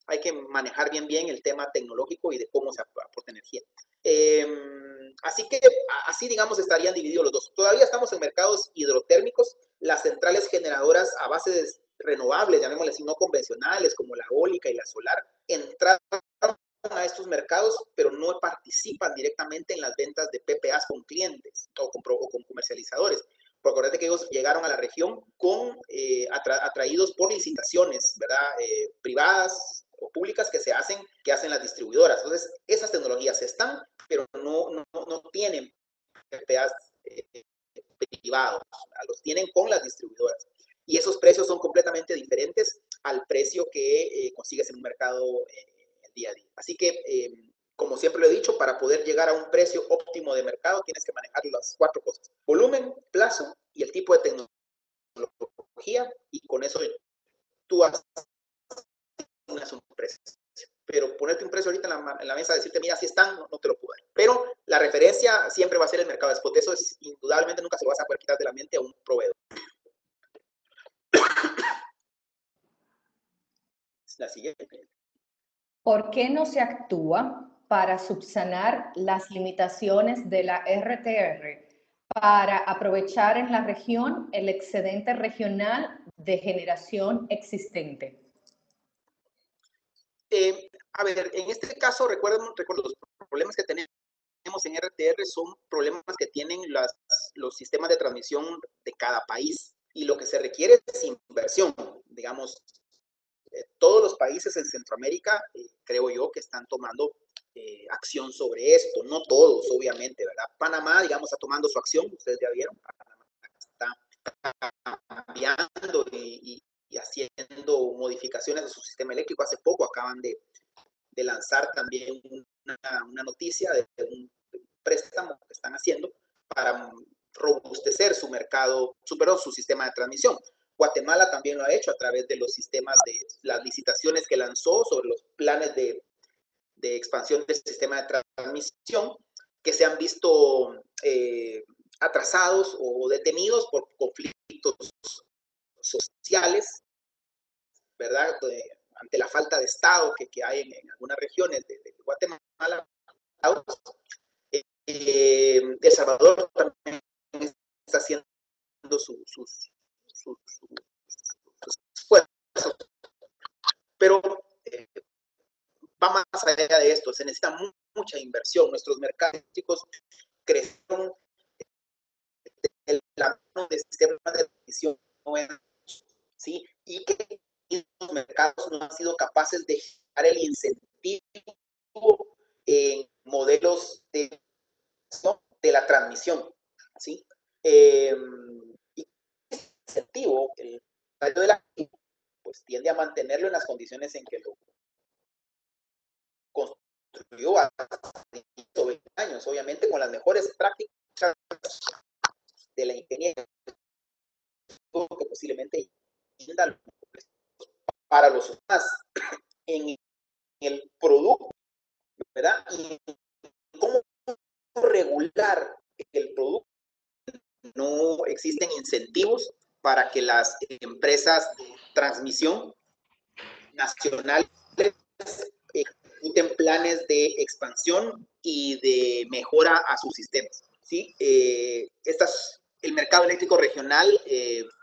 hay que manejar bien el tema tecnológico y de cómo se aporta energía. Así que así, digamos, estarían divididos los dos. Todavía estamos en mercados hidrotérmicos. Las centrales generadoras a base de renovables, llamémosle así, no convencionales, como la eólica y la solar, entraron a estos mercados, pero no participan directamente en las ventas de PPAs con clientes o con comercializadores. Porque acuérdate que ellos llegaron a la región atraídos por licitaciones, ¿verdad? Privadas o públicas que hacen las distribuidoras. Entonces, esas tecnologías están, pero no tienen PPAs privados, los tienen con las distribuidoras. Y esos precios son completamente diferentes al precio que consigues en un mercado día a día. Así que, como siempre lo he dicho, para poder llegar a un precio óptimo de mercado tienes que manejar las 4 cosas: volumen, plazo y el tipo de tecnología, y con eso tú asignas un precio. Pero ponerte un precio ahorita en la mesa, decirte, mira, así están, no te lo puedo dar. Pero la referencia siempre va a ser el mercado de spot. Eso es indudablemente, nunca se lo vas a poder quitar de la mente a un proveedor. La siguiente. ¿Por qué no se actúa para subsanar las limitaciones de la RTR para aprovechar en la región el excedente regional de generación existente? A ver, en este caso, recuerdo los problemas que tenemos en RTR son problemas que tienen los sistemas de transmisión de cada país, y lo que se requiere es inversión. Digamos, todos los países en Centroamérica, creo yo, que están tomando acción sobre esto. No todos, obviamente, ¿verdad? Panamá, digamos, está tomando su acción, ustedes ya vieron, Panamá está cambiando y haciendo modificaciones de su sistema eléctrico. Hace poco acaban de lanzar también una noticia de un préstamo que están haciendo para robustecer su mercado, su sistema de transmisión. Guatemala también lo ha hecho a través de los sistemas de las licitaciones que lanzó sobre los planes de expansión del sistema de transmisión, que se han visto atrasados o detenidos por conflictos sociales, ¿verdad? Ante la falta de Estado que hay en algunas regiones de Guatemala. El Salvador también está haciendo sus esfuerzos, pero va más allá de esto, se necesita mucha inversión. Nuestros mercados crecieron en la mano de sistemas de transmisión, ¿sí? Y que los mercados no han sido capaces de generar el incentivo en modelos de la transmisión, ¿sí? Y ese incentivo, el salario del activo, pues tiende a mantenerlo en las condiciones en que lo construyó hace 20 años, obviamente con las mejores prácticas de la ingeniería, que posiblemente para los demás en el producto, ¿verdad? Y cómo regular el producto. No existen incentivos para que las empresas de transmisión nacionales ejecuten planes de expansión y de mejora a sus sistemas, ¿sí? El mercado eléctrico regional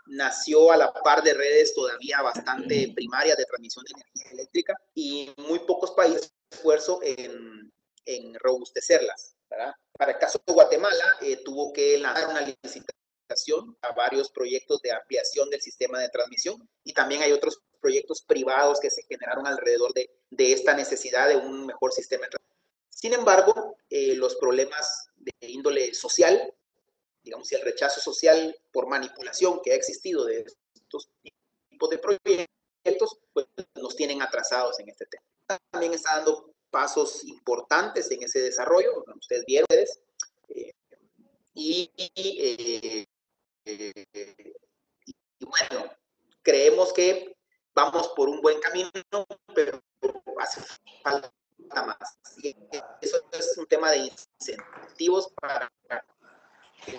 nació a la par de redes todavía bastante primarias de transmisión de energía eléctrica y muy pocos países esfuerzo en robustecerlas, ¿verdad? Para el caso de Guatemala, tuvo que lanzar una licitación a varios proyectos de ampliación del sistema de transmisión y también hay otros proyectos privados que se generaron alrededor de esta necesidad de un mejor sistema de transmisión. Sin embargo, los problemas de índole social, digamos, y el rechazo social por manipulación que ha existido de estos tipos de proyectos, pues nos tienen atrasados en este tema. También está dando pasos importantes en ese desarrollo, como ustedes vieron, y bueno, creemos que vamos por un buen camino, pero hace falta más. Y eso es un tema de incentivos para que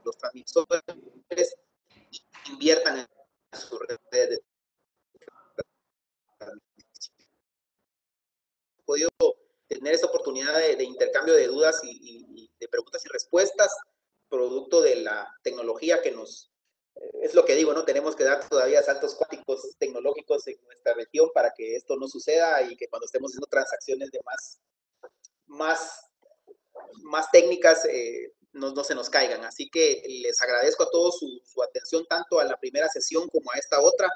los transmisores inviertan en sus redes de transmisión. He podido tener esta oportunidad de intercambio de dudas y de preguntas y respuestas, producto de la tecnología que nos, es lo que digo, ¿no? Tenemos que dar todavía saltos cuánticos tecnológicos en nuestra región para que esto no suceda y que cuando estemos haciendo transacciones de más técnicas no se nos caigan. Así que les agradezco a todos su atención, tanto a la primera sesión como a esta otra.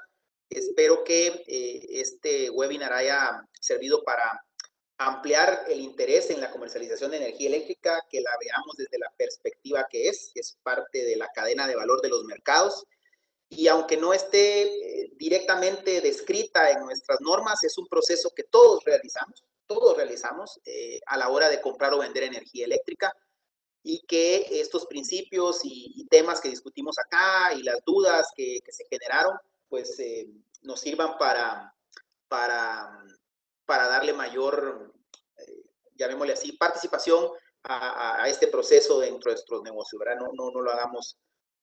Espero que este webinar haya servido para ampliar el interés en la comercialización de energía eléctrica, que la veamos desde la perspectiva que es parte de la cadena de valor de los mercados. Y aunque no esté directamente descrita en nuestras normas, es un proceso que todos realizamos a la hora de comprar o vender energía eléctrica, y que estos principios y temas que discutimos acá y las dudas que se generaron, pues nos sirvan para darle mayor, llamémosle así, participación a este proceso dentro de nuestros negocios, ¿verdad? No lo hagamos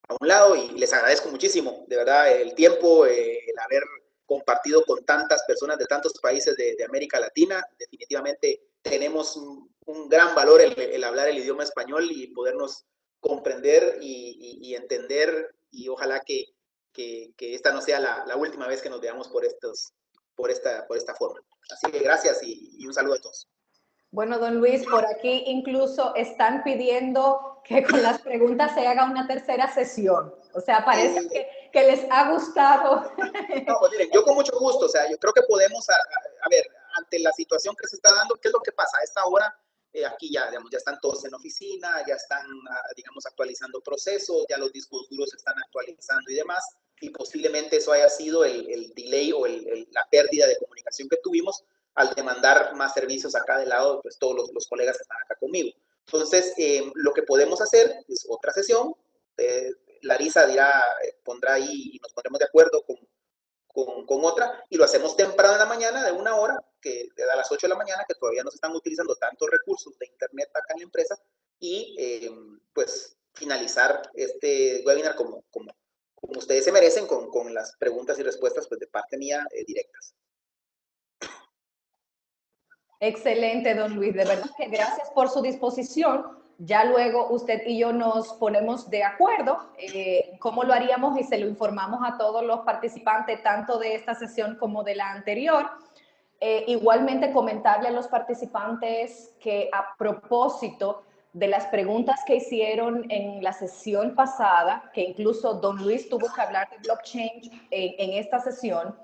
a un lado, y les agradezco muchísimo, de verdad, el tiempo, el haber compartido con tantas personas de tantos países de América Latina. Definitivamente tenemos un gran valor el hablar el idioma español y podernos comprender y entender, y ojalá que esta no sea la última vez que nos veamos por esta forma. Así que gracias y un saludo a todos. Bueno, don Luis, por aquí incluso están pidiendo que con las preguntas se haga una tercera sesión. O sea, parece que les ha gustado. No, pues miren, yo con mucho gusto, o sea, yo creo que podemos, a ver, ante la situación que se está dando, ¿qué es lo que pasa? A esta hora, aquí ya, digamos, ya están todos en oficina, ya están, digamos, actualizando procesos, ya los discos duros se están actualizando y demás, y posiblemente eso haya sido el delay o la pérdida de comunicación que tuvimos al demandar más servicios acá de lado, pues todos los colegas que están acá conmigo. Entonces, lo que podemos hacer es otra sesión, Larisa dirá, pondrá ahí y nos pondremos de acuerdo con otra, y lo hacemos temprano en la mañana, de 1 hora, que a las 8 de la mañana, que todavía no se están utilizando tantos recursos de internet acá en la empresa, y pues finalizar este webinar como ustedes se merecen, con las preguntas y respuestas pues de parte mía directas. Excelente, don Luis. De verdad que gracias por su disposición. Ya luego usted y yo nos ponemos de acuerdo cómo lo haríamos y se lo informamos a todos los participantes, tanto de esta sesión como de la anterior. Igualmente comentarle a los participantes que a propósito de las preguntas que hicieron en la sesión pasada, que incluso don Luis tuvo que hablar de blockchain en esta sesión,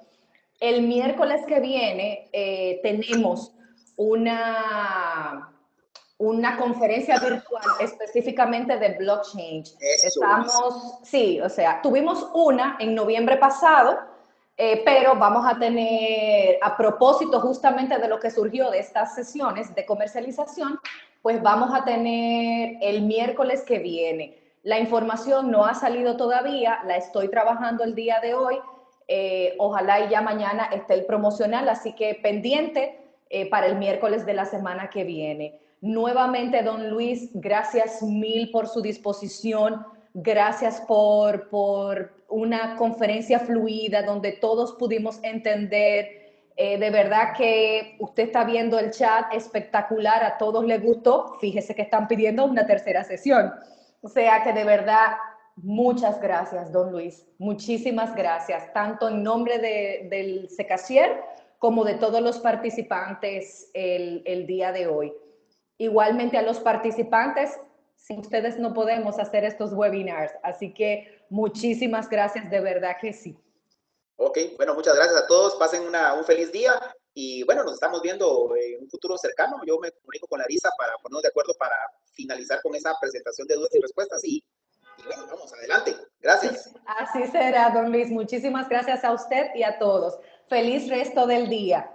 el miércoles que viene tenemos una conferencia virtual específicamente de blockchain. Sí, o sea, tuvimos una en noviembre pasado, pero vamos a tener, a propósito justamente de lo que surgió de estas sesiones de comercialización, pues vamos a tener el miércoles que viene. La información no ha salido todavía, la estoy trabajando el día de hoy. Ojalá y ya mañana esté el promocional, así que pendiente para el miércoles de la semana que viene. Nuevamente, don Luis, gracias mil por su disposición, gracias por una conferencia fluida donde todos pudimos entender. De verdad que usted está viendo el chat espectacular, a todos les gustó, fíjese que están pidiendo una tercera sesión. O sea que de verdad, muchas gracias, don Luis, muchísimas gracias, tanto en nombre del Secasier como de todos los participantes el día de hoy. Igualmente a los participantes, sin ustedes no podemos hacer estos webinars, así que muchísimas gracias, de verdad que sí. Ok, bueno, muchas gracias a todos, pasen un feliz día, y bueno, nos estamos viendo en un futuro cercano. Yo me comunico con Larisa para ponernos de acuerdo para finalizar con esa presentación de dudas y respuestas, y bueno, vamos, adelante. Gracias. Así será, don Luis. Muchísimas gracias a usted y a todos. Feliz resto del día.